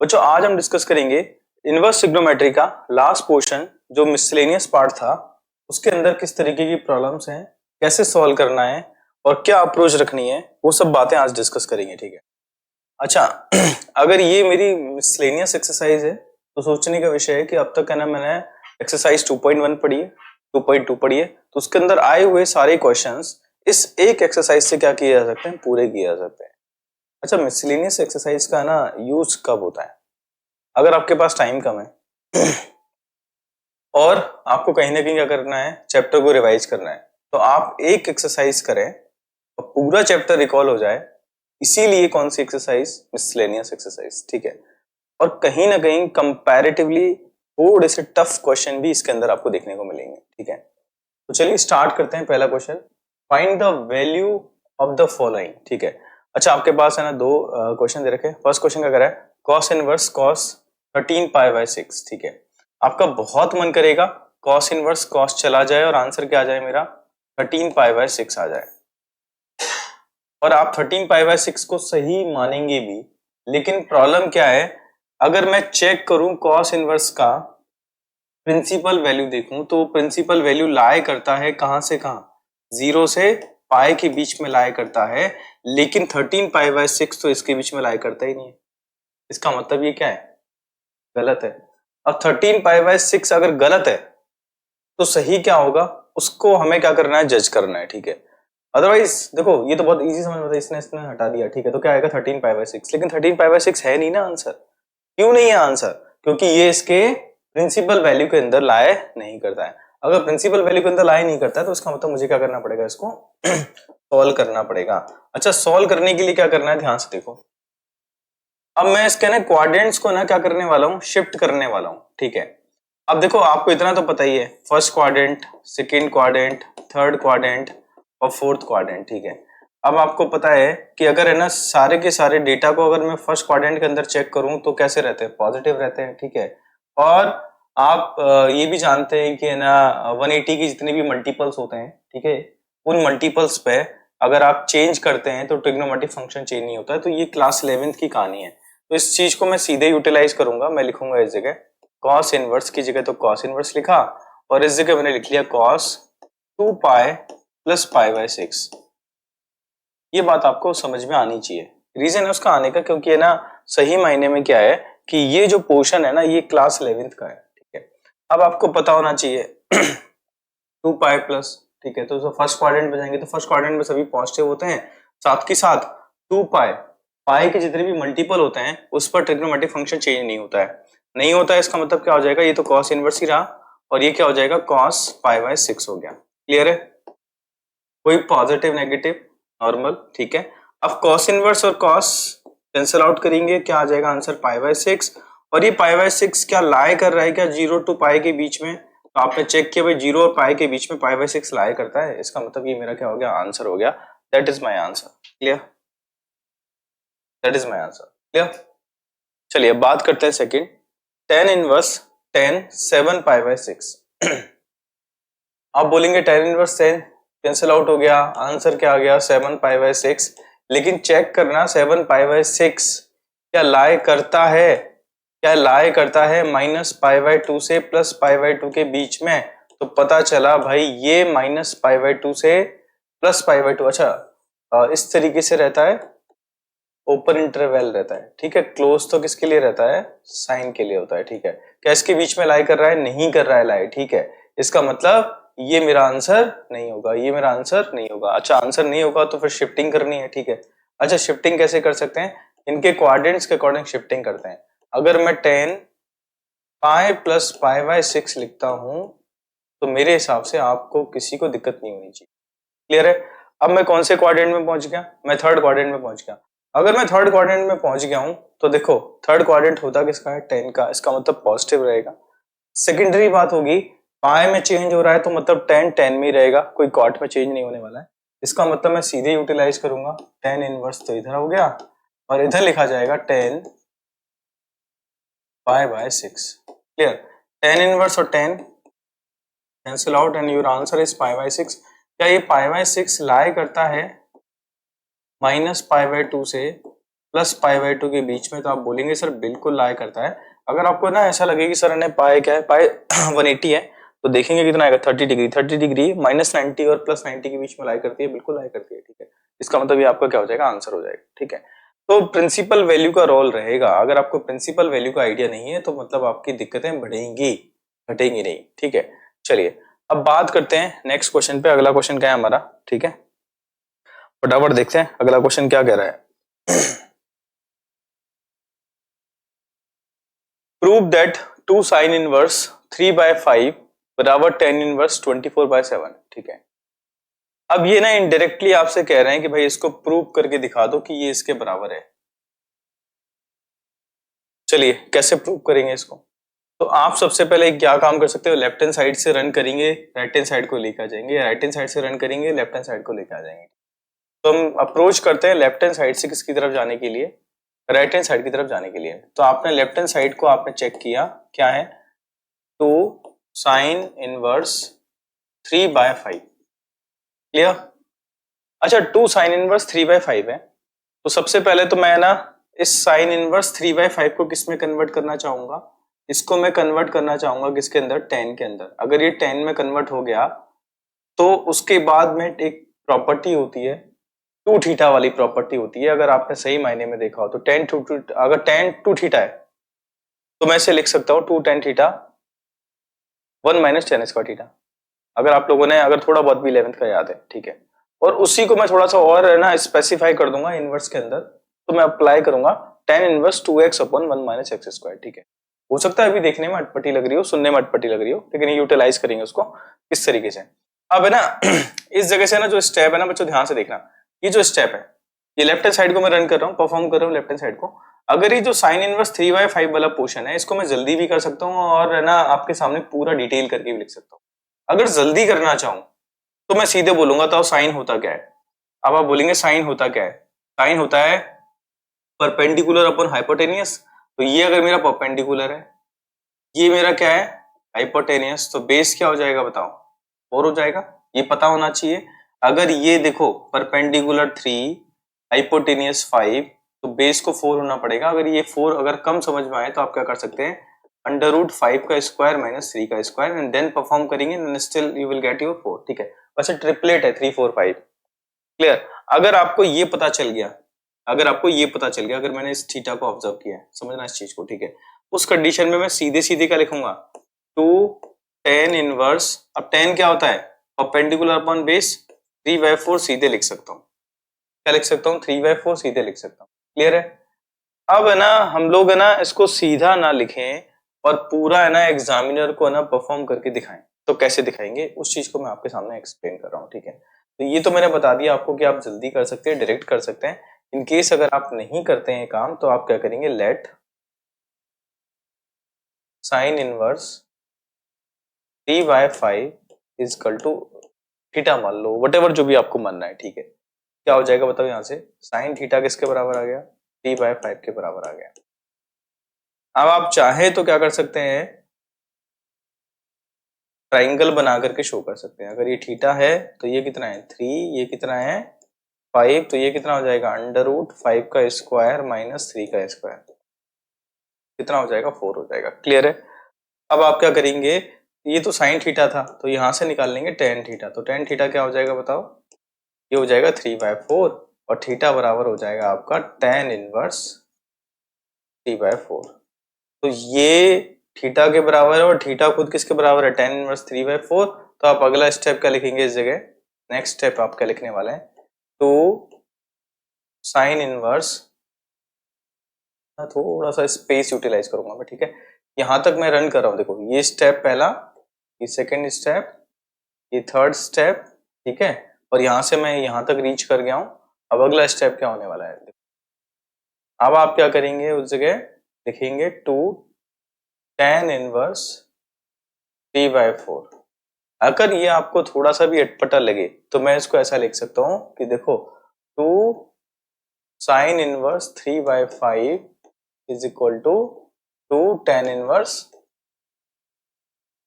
बच्चों आज हम डिस्कस करेंगे इनवर्स ट्रिग्नोमेट्री का लास्ट पोर्शन जो मिसलेनियस पार्ट था, उसके अंदर किस तरीके की प्रॉब्लम्स हैं, कैसे सॉल्व करना है और क्या अप्रोच रखनी है, वो सब बातें आज डिस्कस करेंगे। ठीक है। अच्छा अगर ये मेरी मिसलेनियस एक्सरसाइज है तो सोचने का विषय है कि अब तक है ना मैंने एक्सरसाइज 2.1 पढ़ी है, 2.2 पढ़ी है, तो उसके अंदर आए हुए सारे क्वेश्चंस इस एक एक्सरसाइज से क्या किए जा सकते हैं, पूरे किए जा सकते हैं। अच्छा मिसलेनियस एक्सरसाइज का ना यूज कब होता है? अगर आपके पास टाइम कम है और आपको कहीं ना कहीं क्या करना है, चैप्टर को रिवाइज करना है, तो आप एक एक्सरसाइज करें और पूरा चैप्टर रिकॉल हो जाए। इसीलिए कौन सी एक्सरसाइज? Miscellaneous exercise. ठीक है। और कहीं ना कहीं कंपैरेटिवली थोड़े से टफ क्वेश्चन भी इसके अंदर आपको देखने को मिलेंगे। ठीक है, तो चलिए स्टार्ट करते हैं। पहला question, find the value of the following. ठीक है। अच्छा आपके पास है ना दो क्वेश्चन दे रखे। फर्स्ट क्वेश्चन का करा है cos inverse cos 13 pi by 6। ठीक है, आपका बहुत मन करेगा कॉस इनवर्स कॉस चला जाए और आंसर क्या आ जाए मेरा 13 पाई बाय 6 आ जाए, और आप 13 पाई बाय 6 को सही मानेंगे भी। लेकिन प्रॉब्लम क्या है, अगर मैं चेक करूं कॉस इनवर्स का प्रिंसिपल वैल्यू देखूं तो प्रिंसिपल वैल्यू लाई करता है कहां से कहां, 0 से पाई के बीच में लाई करता है, लेकिन 13 पाई बाय 6 तो इसके बीच में लाई करता ही नहीं है। इसका मतलब ये क्या है, गलत है। और 13 पाई बाय 6 अगर गलत है तो सही क्या होगा, उसको हमें क्या करना है, जज करना है। ठीक है, अदरवाइज देखो ये तो बहुत इजी समझ में आता है, इसने इसने हटा दिया। ठीक है, तो क्या आएगा 13 पाई बाय 6, लेकिन 13 पाई बाय 6 है नहीं ना आंसर। क्यों नहीं है आंसर? क्योंकि ये इसके प्रिंसिपल वैल्यू के अंदर लाए नहीं करता है। अगर प्रिंसिपल वैल्यू के अंदर लाए नहीं करता है तो इसका मतलब मुझे क्या करना पड़ेगा, इसको सॉल्व करना पड़ेगा। अच्छा सॉल्व करने के लिए क्या करना है, ध्यान से देखो। अब मैं इसके ना क्वाड्रेंट्स को ना क्या करने वाला हूं, शिफ्ट करने वाला हूं। ठीक है, अब देखो आपको इतना तो पता ही है, first quadrant, second quadrant, third quadrant और फोर्थ क्वाड्रेंट। ठीक है, अब आपको पता है कि अगर है ना सारे के सारे डेटा को अगर मैं फर्स्ट क्वाड्रेंट के अंदर चेक करूं तो कैसे रहते हैं, पॉजिटिव रहते हैं। ठीक है, और आप ये भी जानते हैं कि है ना 180 की जितने भी मल्टीपल्स होते हैं, ठीक है, उन मल्टीपल्स पे अगर आप चेंज करते हैं तो ट्रिग्नोमेट्रिक फंक्शन चेंज नहीं होता है। तो ये क्लास 11th की कहानी है। तो इस चीज को मैं सीधे यूटिलाइज करूंगा, मैं लिखूंगा इस जगह कॉस इनवर्स की जगह तो कॉस इनवर्स लिखा, और इस जगह मैंने लिख लिया cos 2 pi plus pi by 6। ये बात आपको समझ में आनी चाहिए। रीजन है उसका आने का, क्योंकि है ना सही मायने में क्या है कि ये जो पोर्शन है ना ये क्लास 11th का है। ठीक है, अब आपको पता होना चाहिए 2 पाई प्लस, ठीक है, तो फर्स्ट क्वाड्रेंट में जाएंगे तो फर्स्ट क्वाड्रेंट में सभी पॉजिटिव होते हैं, साथ के साथ 2 पाई, पाई के जितने भी मल्टीपल होते हैं उस पर ट्रिग्नोमेट्रिक फंक्शन चेंज नहीं होता है। नहीं होता है इसका मतलब क्या हो जाएगा, ये तो कॉस इनवर्स ही रहा और ये क्या हो जाएगा, कॉस पाई बाय 6 हो गया। क्लियर है? कोई पॉजिटिव नेगेटिव नॉर्मल। ठीक है, अब कॉस इनवर्स और कॉस कैंसिल आउट करेंगे, क्या आ जाएगा आंसर पाई बाय 6। और ये पाई बाय 6 क्या लाई कर रहा है क्या 0 टू पाई के बीच में, तो आपने चेक किया भाई 0 और पाई के बीच में पाई बाय 6 लाई करता है। इसका मतलब ये मेरा क्या हो गया, आंसर हो गया। That is my answer. Clear? That is my answer. Clear? चलिए अब बात करते हैं second, tan inverse 10 7 pi by 6। आप बोलेंगे टेन इनवर्स 10 कैंसिल आउट हो गया, आंसर क्या आ गया 7 पाई बाय 6। लेकिन चेक करना 7 पाई बाय 6 क्या लाई करता है, क्या लाई करता है माइनस पाई बाय 2 से प्लस पाई बाय 2 के बीच में। तो पता चला भाई ये माइनस पाई बाय 2 से प्लस पाई बाय 2। अच्छा इस तरीके से रहता है, ओपन इंटरवल रहता है। ठीक है, क्लोज तो किसके लिए रहता है, साइन के लिए होता है। ठीक है, क्या इसके बीच में लाई कर रहा है, नहीं कर रहा है लाई। ठीक है, इसका मतलब ये मेरा आंसर नहीं होगा, ये मेरा आंसर नहीं होगा। अच्छा आंसर नहीं होगा तो फिर शिफ्टिंग करनी है। ठीक है, अच्छा शिफ्टिंग कैसे कर सकते हैं, इनके कोऑर्डिनेट्स के अकॉर्डिंग शिफ्टिंग करते हैं। अगर मैं 10 पाई प्लस पाई बाय 6 लिखता हूं तो मेरे हिसाब से आपको किसी को दिक्कत नहीं होनी चाहिए। क्लियर है? अब मैं कौन से क्वाड्रेंट में पहुंच गया, मैं थर्ड क्वाड्रेंट में पहुंच गया। अगर मैं थर्ड क्वाड्रेंट में पहुंच गया हूं तो देखो थर्ड क्वाड्रेंट होता किसका है, 10 का, इसका मतलब पॉजिटिव रहेगा। सेकेंडरी बात होगी, पाई में चेंज हो रहा है तो मतलब 10 10 में ही रहेगा, कोई कॉट में चेंज नहीं होने वाला है। इसका मतलब मैं सीधे यूटिलाइज करूंगा, 10 इनवर्स तो इधर हो गया और इधर लिखा जाएगा 10 पाई बाय 6। क्लियर? 10 इनवर्स और 10 cancel out and your answer is pi by 6। क्या ये पाई बाय 6 लाई करता है माइनस पाई बाय 2 से प्लस पाई बाई 2 के बीच में, तो आप बोलेंगे सर बिल्कुल लाई करता है। अगर आपको ना ऐसा लगे कि सर ने पाई क्या है, पाई 180 है, तो देखेंगे कितना आएगा 30 डिग्री। 30 डिग्री माइनस 90 और प्लस 90 के बीच में लाई करती है, बिल्कुल लाई करती है, ठीक है। इसका मतलब ये आपका क्या हो जाएगा, आंसर हो जाएगा, ठीक है। तो प्रिंसिपल वैल्यू का रोल रहेगा। अगर आपको प्रिंसिपल वैल्यू का आइडिया नहीं है तो मतलब आपकी दिक्कतें बढ़ेंगी, घटेंगी नहीं, ठीक है। चलिए अब बात करते हैं नेक्स्ट क्वेश्चन पे। अगला क्वेश्चन क्या है हमारा, ठीक है, फटाफट देखते हैं अगला क्वेश्चन क्या कह रहा है। प्रूव दैट 2 साइन इनवर्स 3/5 बराबर tan इनवर्स 24/7, ठीक है। अब ये ना इनडायरेक्टली आपसे कह रहे हैं कि भाई इसको प्रूव करके दिखा दो कि ये इसके बराबर है। चलिए कैसे प्रूव करेंगे इसको। तो आप सबसे पहले क्या काम कर सकते हो, लेफ्ट हैंड साइड से रन करेंगे, राइट हैंड साइड को लेकर आ जाएंगे, राइट हैंड साइड से रन करेंगे, लेफ्ट हैंड साइड को लेकर आ जाएंगे। तो हम अप्रोच करते हैं लेफ्ट हैंड साइड से किसकी तरफ जाने के लिए, राइट हैंड साइड की तरफ जाने के लिए। तो आपने लेफ्ट हैंड साइड को आपने चेक किया, क्या है, 2 साइन इनवर्स 3/5, क्लियर। अच्छा 2 साइन इनवर्स 3/5 है, तो सबसे पहले तो मैं ना इस साइन इनवर्स 3/5 को किस में कन्वर्ट करना चाहूंगा, इसको मैं कन्वर्ट करना चाहूंगा किसके अंदर, tan के अंदर। अगर ये tan में कन्वर्ट हो गया तो उसके बाद में एक प्रॉपर्टी होती है, टू थीटा वाली प्रॉपर्टी होती है। अगर आपने सही मायने में देखा हो तो अगर tan 2 थीटा है तो मैं इसे लिख सकता हूँ 2 tan theta 1 minus tan square theta. अगर आप लोगों ने अगर थोड़ा बहुत भी 11th का याद है, ठीक है। और उसी को मैं थोड़ा सा और है ना स्पेसिफाई कर दूंगा इनवर्स के अंदर, तो मैं अप्लाई करूंगा tan inverse 2x upon 1 minus x square, ठीक है। हो सकता है अभी देखने में अटपटी लग रही हो, सुनने में अटपटी लग रही हो, लेकिन यूटिलाइज करेंगे उसको किस तरीके से। अब है ना इस जगह से ना जो स्टेप है ना बच्चों, ध्यान से देखना, ये जो स्टेप है, ये लेफ्ट हैंड साइड को मैं रन कर रहा हूँ, परफॉर्म कर रहा हूँ लेफ्ट हैंड साइड को। अगर ये जो साइन इनवर्स 3/5 वाला पोर्शन है, इसको मैं जल्दी भी कर सकता हूँ और है ना आपके सामने पूरा डिटेल करके भी लिख सकता हूँ। अगर जल्दी करना चाहूं तो मैं सीधे बोलूंगा तो साइन होता क्या है। अब आप बोलेंगे साइन होता क्या है, साइन होता है परपेंडिकुलर अपॉन हाइपोटेनियस। तो ये अगर मेरा परपेंडिकुलर है, ये मेरा क्या है हाइपोटेनियस, तो बेस क्या हो जाएगा बताओ, 4 हो जाएगा। ये पता होना चाहिए। अगर ये देखो परपेंडिकुलर 3 हाइपोटेनियस 5, तो बेस को 4 होना पड़ेगा। अगर ये 4 अगर कम समझ में आए तो आप क्या कर सकते हैं, अंडर रूट 5 का स्क्वायर माइनस 3 का स्क्वायर एंड देन परफॉर्म करेंगे, then still you will get your 4, ठीक है। वैसे ट्रिपलेट है 3 4 5, क्लियर। अगर आपको ये पता चल गया, अगर आपको ये पता चल गया, अगर मैंने इस थीटा को ऑब्जर्व किया है, समझना इस चीज को, ठीक है। उस कंडीशन में मैं सीधे सीधे क्या लिखूंगा, 2 tan इनवर्स, अब tan क्या होता है परपेंडिकुलर अपॉन बेस, 3/4 सीधे लिख सकता हूँ। क्या लिख सकता हूँ, 3/4 सीधे लिख सकता हूँ, क्लियर है। अब है ना हम लोग है ना इसको सीधा ना लिखें और पूरा है ना एग्जामिनर को ना परफॉर्म करके दिखाएं, तो कैसे दिखाएंगे उस चीज को मैं आपके सामने एक्सप्लेन कर रहा हूँ, ठीक है। तो ये तो मैंने बता दिया आपको कि आप जल्दी कर सकते हैं, डायरेक्ट कर सकते हैं। इन केस अगर आप नहीं करते हैं काम तो आप क्या करेंगे, let sine inverse 3/5 is equal to theta मान लो, वटेवर जो भी आपको मानना है, ठीक है। क्या हो जाएगा बताओ, यहाँ से साइन थीटा किसके बराबर आ गया, 3/5 के बराबर आ गया। अब आप चाहे तो क्या कर सकते हैं, ट्राइंगल बना करके शो कर सकते हैं। अगर ये थीटा है तो ये कितना है 3, ये कितना है 5, तो ये कितना हो जाएगा अंडर रूट 5 का स्क्वायर माइनस 3 का स्क्वायर, कितना हो जाएगा 4 हो जाएगा, क्लियर है। अब आप क्या करेंगे, ये तो साइन थीटा था तो यहां से निकाल लेंगे टेन थीटा, तो टेन थीटा क्या हो जाएगा बताओ, ये हो जाएगा 3/4 और थीटा बराबर हो जाएगा आपका tan इनवर्स 3/4। तो ये थीटा के बराबर है और थीटा खुद किसके बराबर है, tan इनवर्स 3/4। तो आप अगला स्टेप क्या लिखेंगे इस जगह, नेक्स्ट स्टेप आप क्या लिखने वाले हैं, तो साइन इनवर्स, थोड़ा सा स्पेस यूटिलाइज करूंगा मैं, ठीक है। यहां तक मैं रन कर रहा हूं, देखो ये स्टेप पहला, ये सेकेंड स्टेप, ये थर्ड स्टेप, ठीक है। और यहां से मैं यहां तक रीच कर गया हूं। अब अगला स्टेप क्या होने वाला है, अब आप क्या करेंगे उस जगह लिखेंगे 2 tan इनवर्स 3/4। अगर ये आपको थोड़ा सा भी अटपटा लगे तो मैं इसको ऐसा लिख सकता हूं कि देखो 2 sine inverse 3/5 is equal to 2 tan inverse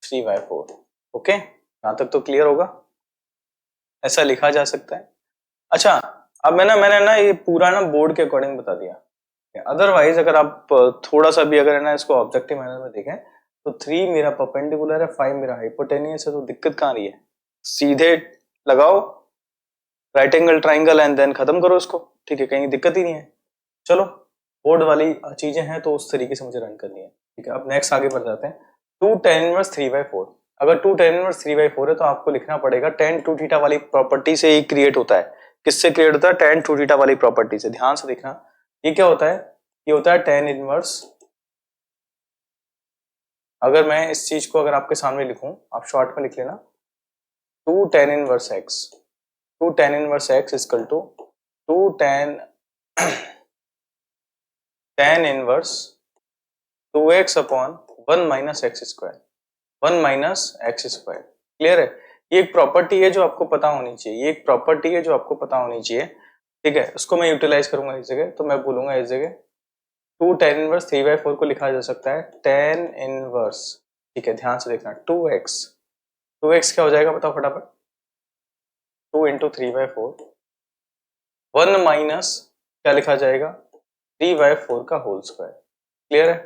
3/4। Okay, यहां तक तो क्लियर होगा, ऐसा लिखा जा सकता है। अच्छा अब मैंने ना ये पूरा ना बोर्ड के अकॉर्डिंग बता दिया, अदरवाइज अगर आप थोड़ा सा भी अगर है ना इसको ऑब्जेक्टिव मैनर में देखें तो 3 मेरा परपेंडिकुलर है, 5 मेरा हाइपोटेनियस है, तो दिक्कत कहाँ रही है? सीधे लगाओ right angle triangle and then खत्म करो इसको, ठीक है, कहीं दिक्कत ही नहीं है। चलो बोर्ड वाली चीजें हैं तो उस तरीके से मुझे रन करनी है, ठीक है। अब नेक्स्ट आगे बढ़ जाते हैं। 2 tan इनवर्स 3/4, अगर 2 tan इनवर्स 3/4 है तो आपको लिखना पड़ेगा tan 2 थीटा वाली प्रॉपर्टी से ही क्रिएट होता है। किससे क्रिएट होता है? tan 2 थीटा वाली प्रॉपर्टी से। ध्यान से देखना, ये क्या होता है? ये होता है tan इनवर्स, अगर मैं इस चीज को अगर आपके सामने लिखूं, आप शॉर्ट में लिख लेना, 2 tan inverse x, 2 tan inverse x equal to 2 tan inverse 2x upon 1 minus x square, 1 minus x square. Clear है? ये एक प्रॉपर्टी है जो आपको पता होनी चाहिए, ये एक प्रॉपर्टी है जो आपको पता होनी चाहिए, ठीक है। उसको मैं यूटिलाइज करूंगा इस जगह, तो मैं बोलूंगा इस जगह 2 tan इनवर्स 3/4 को लिखा जा सकता है tan इनवर्स, ठीक है, ध्यान से देखना, 2x क्या हो जाएगा बताओ फटाफट? 2 इंटू 3/4, 1 माइनस क्या लिखा जाएगा? 3/4 का होल स्क्वायर। क्लियर है?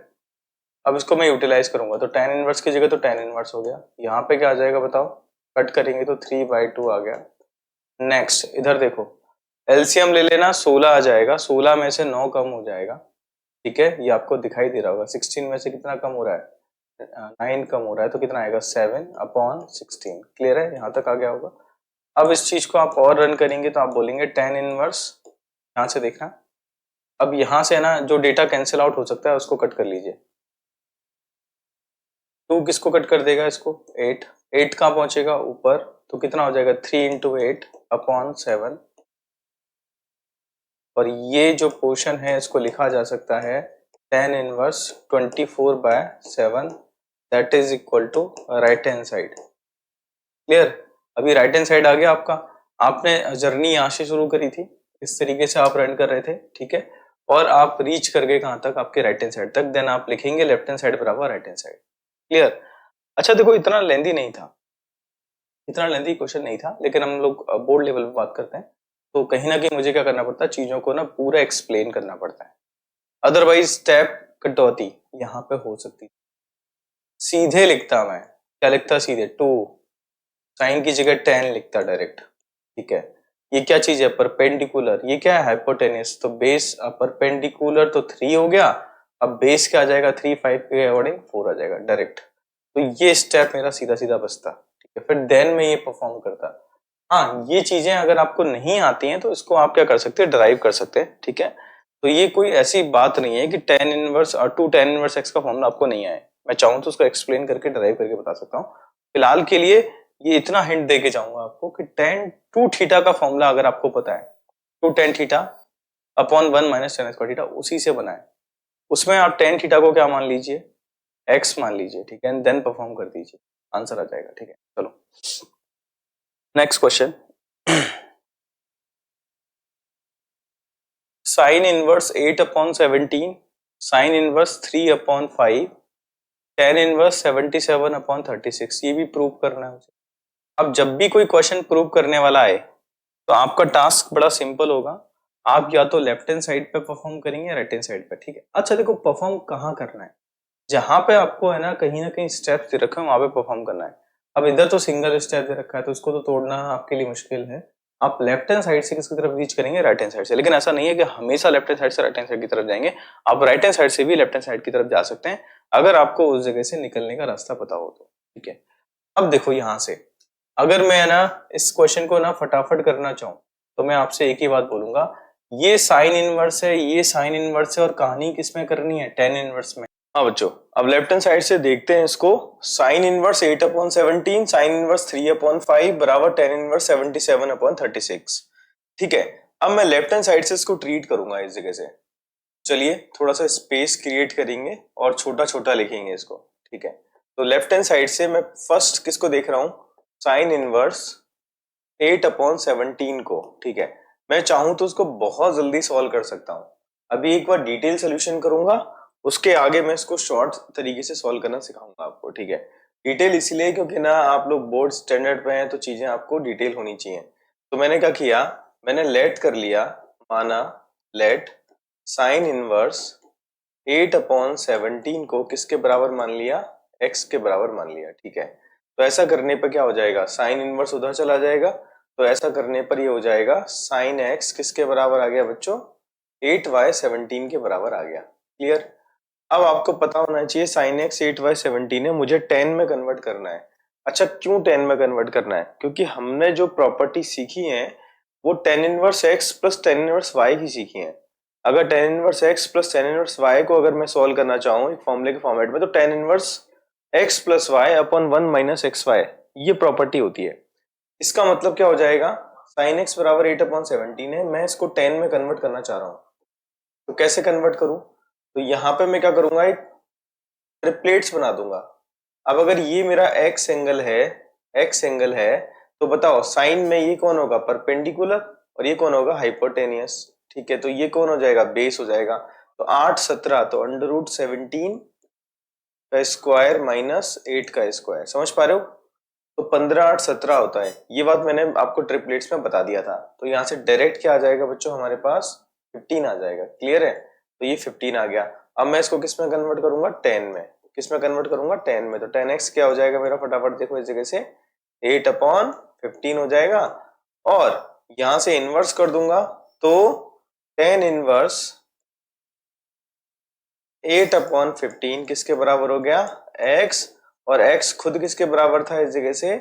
अब इसको मैं यूटिलाइज करूंगा तो tan इनवर्स की जगह तो tan इनवर्स हो गया, यहाँ पे क्या आ जाएगा बताओ? कट करेंगे तो 3/2 आ गया। नेक्स्ट इधर देखो, एलसीएम ले लेना, 16 आ जाएगा, 16 में से 9 कम हो जाएगा, ठीक है, ये आपको दिखाई दे रहा होगा। 16 में से कितना कम हो रहा है? 9 कम हो रहा है, तो कितना आएगा? 7/16। क्लियर है? यहाँ तक आ गया होगा। अब इस चीज को आप और रन करेंगे तो आप बोलेंगे tan इनवर्स, यहाँ से देखना, अब यहाँ से ना जो डेटा कैंसिल आउट हो सकता है उसको कट कर लीजिए। 2 किसको कट कर देगा? इसको 8, 8 कहाँ पहुंचेगा? ऊपर, तो कितना हो जाएगा? 3 इंटू 8 अपॉन 7, और ये जो पोर्शन है इसको लिखा जा सकता है tan inverse 24/7, that is equal to right hand side. Clear? अभी राइट हैंड साइड आ गया आपका। आपने जर्नी यहाँ से शुरू करी थी, इस तरीके से आप रन कर रहे थे, ठीक है, और आप रीच कर गए कहाँ तक? आपके राइट हैंड साइड तक। देन आप लिखेंगे लेफ्ट हैंड साइड बराबर राइट हैंड साइड। क्लियर? अच्छा देखो, इतना लेंदी नहीं था, इतना लेंदी क्वेश्चन नहीं था, लेकिन हम लोग बोर्ड लेवल पे बात करते हैं तो कहीं ना कहीं मुझे क्या करना पड़ता है? चीजों को ना पूरा एक्सप्लेन करना पड़ता है, अदरवाइज स्टेप कटौती यहाँ पे हो सकती। सीधे लिखता मैं, क्या लिखता? सीधे 2, साइन की जगह 10 लिखता डायरेक्ट, ठीक है। ये क्या चीज है? परपेंडिकुलर, ये क्या है? हाइपोटेनियस, तो बेस परपेंडिकुलर तो 3 हो गया, अब बेस क्या आ जाएगा? 3, 5 के अकॉर्डिंग 4 आ जाएगा डायरेक्ट। तो ये स्टेप मेरा सीधा सीधा बचता, ठीक है। फिर देन में ये परफॉर्म करता। हाँ, ये चीजें अगर आपको नहीं आती हैं तो इसको आप क्या कर सकते हैं? ड्राइव कर सकते हैं, ठीक है। तो ये कोई ऐसी बात नहीं है कि tan इनवर्स और 2 tan इनवर्स x का फॉर्मूला आपको नहीं आए, मैं चाहूँ तो उसको एक्सप्लेन करके ड्राइव करके बता सकता हूँ। फिलहाल के लिए ये इतना हिंट दे के जाऊंगा आपको कि tan 2 थीटा का फॉर्मूला अगर आपको पता है, 2 tan theta upon 1 minus tan square theta, उसी से बना है। उसमें आप tan थीटा को क्या मान लीजिए? x मान लीजिए, ठीक है, देन परफॉर्म कर दीजिए, आंसर आ जाएगा, ठीक है। चलो next question. Sine inverse 8/17, sign inverse 3/5, tan inverse 77/36, ये भी प्रूव करना है मुझे। अब जब भी कोई क्वेश्चन प्रूव करने वाला आए तो आपका टास्क बड़ा सिंपल होगा, आप या तो लेफ्ट हैंड साइड पे परफॉर्म करेंगे या राइट हैंड साइड पे, ठीक है। अच्छा देखो, परफॉर्म कहाँ करना है? जहां पे आपको है ना कहीं स्टेप्स दे रखे हैं वहां पे परफॉर्म करना है। अब इधर तो सिंगल स्टेप दे रखा है तो इसको तो तोड़ना आपके लिए मुश्किल है। आप लेफ्ट हैंड साइड से किसकी तरफ रीच करेंगे? राइट हैंड साइड से। लेकिन ऐसा नहीं है कि हमेशा लेफ्ट हैंड साइड से राइट हैंड साइड की तरफ जाएंगे, आप राइट हैंड साइड से भी लेफ्ट हैंड साइड की तरफ जा सकते हैं अगर आपको उस जगह से निकलने का रास्ता पता हो तो, ठीक है। अब देखो यहां से अगर मैं ना इस क्वेश्चन को ना फटाफट करना चाहूं तो मैं आपसे एक ही बात बोलूंगा, ये साइन इनवर्स है, ये साइन इनवर्स है, और कहानी किसमें करनी है? tan इनवर्स में। हाँ बच्चों, अब लेफ्ट हैंड साइड से देखते हैं इसको। साइन इनवर्स 8/17, साइन इनवर्स 3/5 बराबर tan इनवर्स 77/36, ठीक है। अब मैं लेफ्ट हैंड साइड से इसको ट्रीट करूंगा इस जगह से। चलिए थोड़ा सा स्पेस क्रिएट करेंगे और छोटा छोटा लिखेंगे इसको, ठीक है। तो लेफ्ट हैंड साइड से मैं फर्स्ट किसको देख रहा हूं? साइन इनवर्स 8/17 को, ठीक है। मैं चाहूं तो उसको बहुत जल्दी सॉल्व कर सकता हूं। अभी एक बार डिटेल सोल्यूशन करूंगा, उसके आगे मैं इसको शॉर्ट तरीके से सॉल्व करना सिखाऊंगा आपको, ठीक है। डिटेल इसलिए क्योंकि ना आप लोग बोर्ड स्टैंडर्ड पे हैं तो चीजें आपको डिटेल होनी चाहिए। तो मैंने क्या किया, मैंने लेट कर लिया, माना लेट साइन इनवर्स 8/17 को किसके बराबर मान लिया, x के बराबर मान लिया। ठीक है, तो ऐसा करने पर क्या हो जाएगा, साइन इनवर्स उधर चला जाएगा, तो ऐसा करने पर ये हो जाएगा साइन x किसके बराबर आ गया बच्चों, 8/17 के बराबर आ गया। क्लियर। अब आपको पता होना चाहिए साइन x 8/17 है, मुझे 10 में कन्वर्ट करना है। अच्छा, क्यों 10 में कन्वर्ट करना है, क्योंकि हमने जो प्रॉपर्टी सीखी है वो tan inverse x plus tan inverse y की सीखी है। अगर tan inverse x plus tan inverse y को अगर मैं सॉल्व करना चाहूँ एक फॉर्मूले के फॉर्मेट में, तो tan inverse x plus y upon 1 minus x y, ये प्रॉपर्टी होती है। इसका मतलब क्या हो जाएगा, साइन x बराबर 8/17 है, मैं इसको 10 में कन्वर्ट करना चाह रहा हूँ। तो कैसे कन्वर्ट करूं, तो यहाँ पे मैं क्या करूंगा, एक ट्रिपलेट्स बना दूंगा। अब अगर ये मेरा x एंगल है, तो बताओ साइन में ये कौन होगा, परपेंडिकुलर, और ये कौन होगा, हाइपोटेनियस। ठीक है, तो ये कौन हो जाएगा, बेस हो जाएगा। तो 8/17, तो √17 का स्क्वायर माइनस 8 का स्क्वायर, समझ पा रहे हो। तो 15/8/17 होता है, ये बात मैंने आपको ट्रिपलेट्स में बता दिया था। तो यहाँ से डायरेक्ट क्या आ जाएगा बच्चों, हमारे पास 15 आ जाएगा। क्लियर है, तो ये 15 आ गया। अब मैं इसको किस में कन्वर्ट करूंगा, 10 में। किस में कन्वर्ट करूंगा, 10 में। तो 10x क्या हो जाएगा मेरा, फटाफट देखो इस जगह से 8/15 हो जाएगा, और यहां से इनवर्स कर दूंगा, तो tan इनवर्स 8/15 किसके बराबर हो गया, x, और x खुद किसके बराबर था, इस जगह से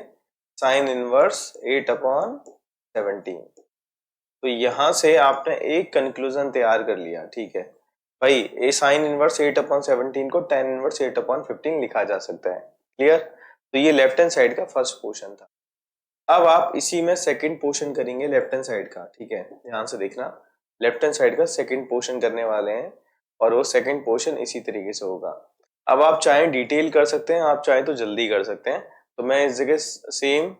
साइन इनवर्स 8/17। तो यहां से आपने एक कंक्लूजन तैयार कर लिया। ठीक है भाई, ए साइन इनवर्स 8/17 को tan इनवर्स 8/15 लिखा जा सकता है। क्लियर। तो ये लेफ्ट हैंड साइड का फर्स्ट पोर्शन था। अब आप इसी में सेकंड पोर्शन करेंगे लेफ्ट हैंड साइड का। ठीक है, ध्यान से देखना, लेफ्ट हैंड साइड का सेकंड पोर्शन करने वाले हैं, और वो सेकंड पोर्शन इसी तरीके से होगा। अब आप चाहें डिटेल कर सकते हैं, आप चाहें तो जल्दी कर सकते हैं। तो मैं इस जगह सेम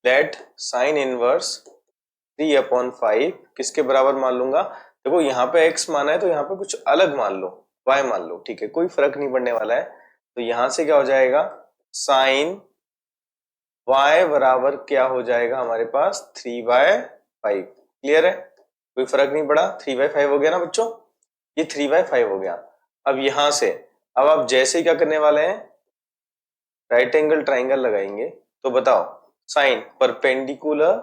लेट साइन इनवर्स 3/5 किसके बराबर मान लूंगा। देखो यहाँ पे x माना है, तो यहाँ पे कुछ अलग मान लो, y मान लो। ठीक है, कोई फर्क नहीं पड़ने वाला है। तो यहां से क्या हो जाएगा, साइन y बराबर क्या हो जाएगा हमारे पास, 3/5। क्लियर है, कोई फर्क नहीं पड़ा, 3/5 हो गया ना बच्चों, ये 3/5 हो गया। अब यहां से अब आप जैसे क्या करने वाले हैं, राइट एंगल ट्राइंगल लगाएंगे। तो बताओ साइन परपेंडिकुलर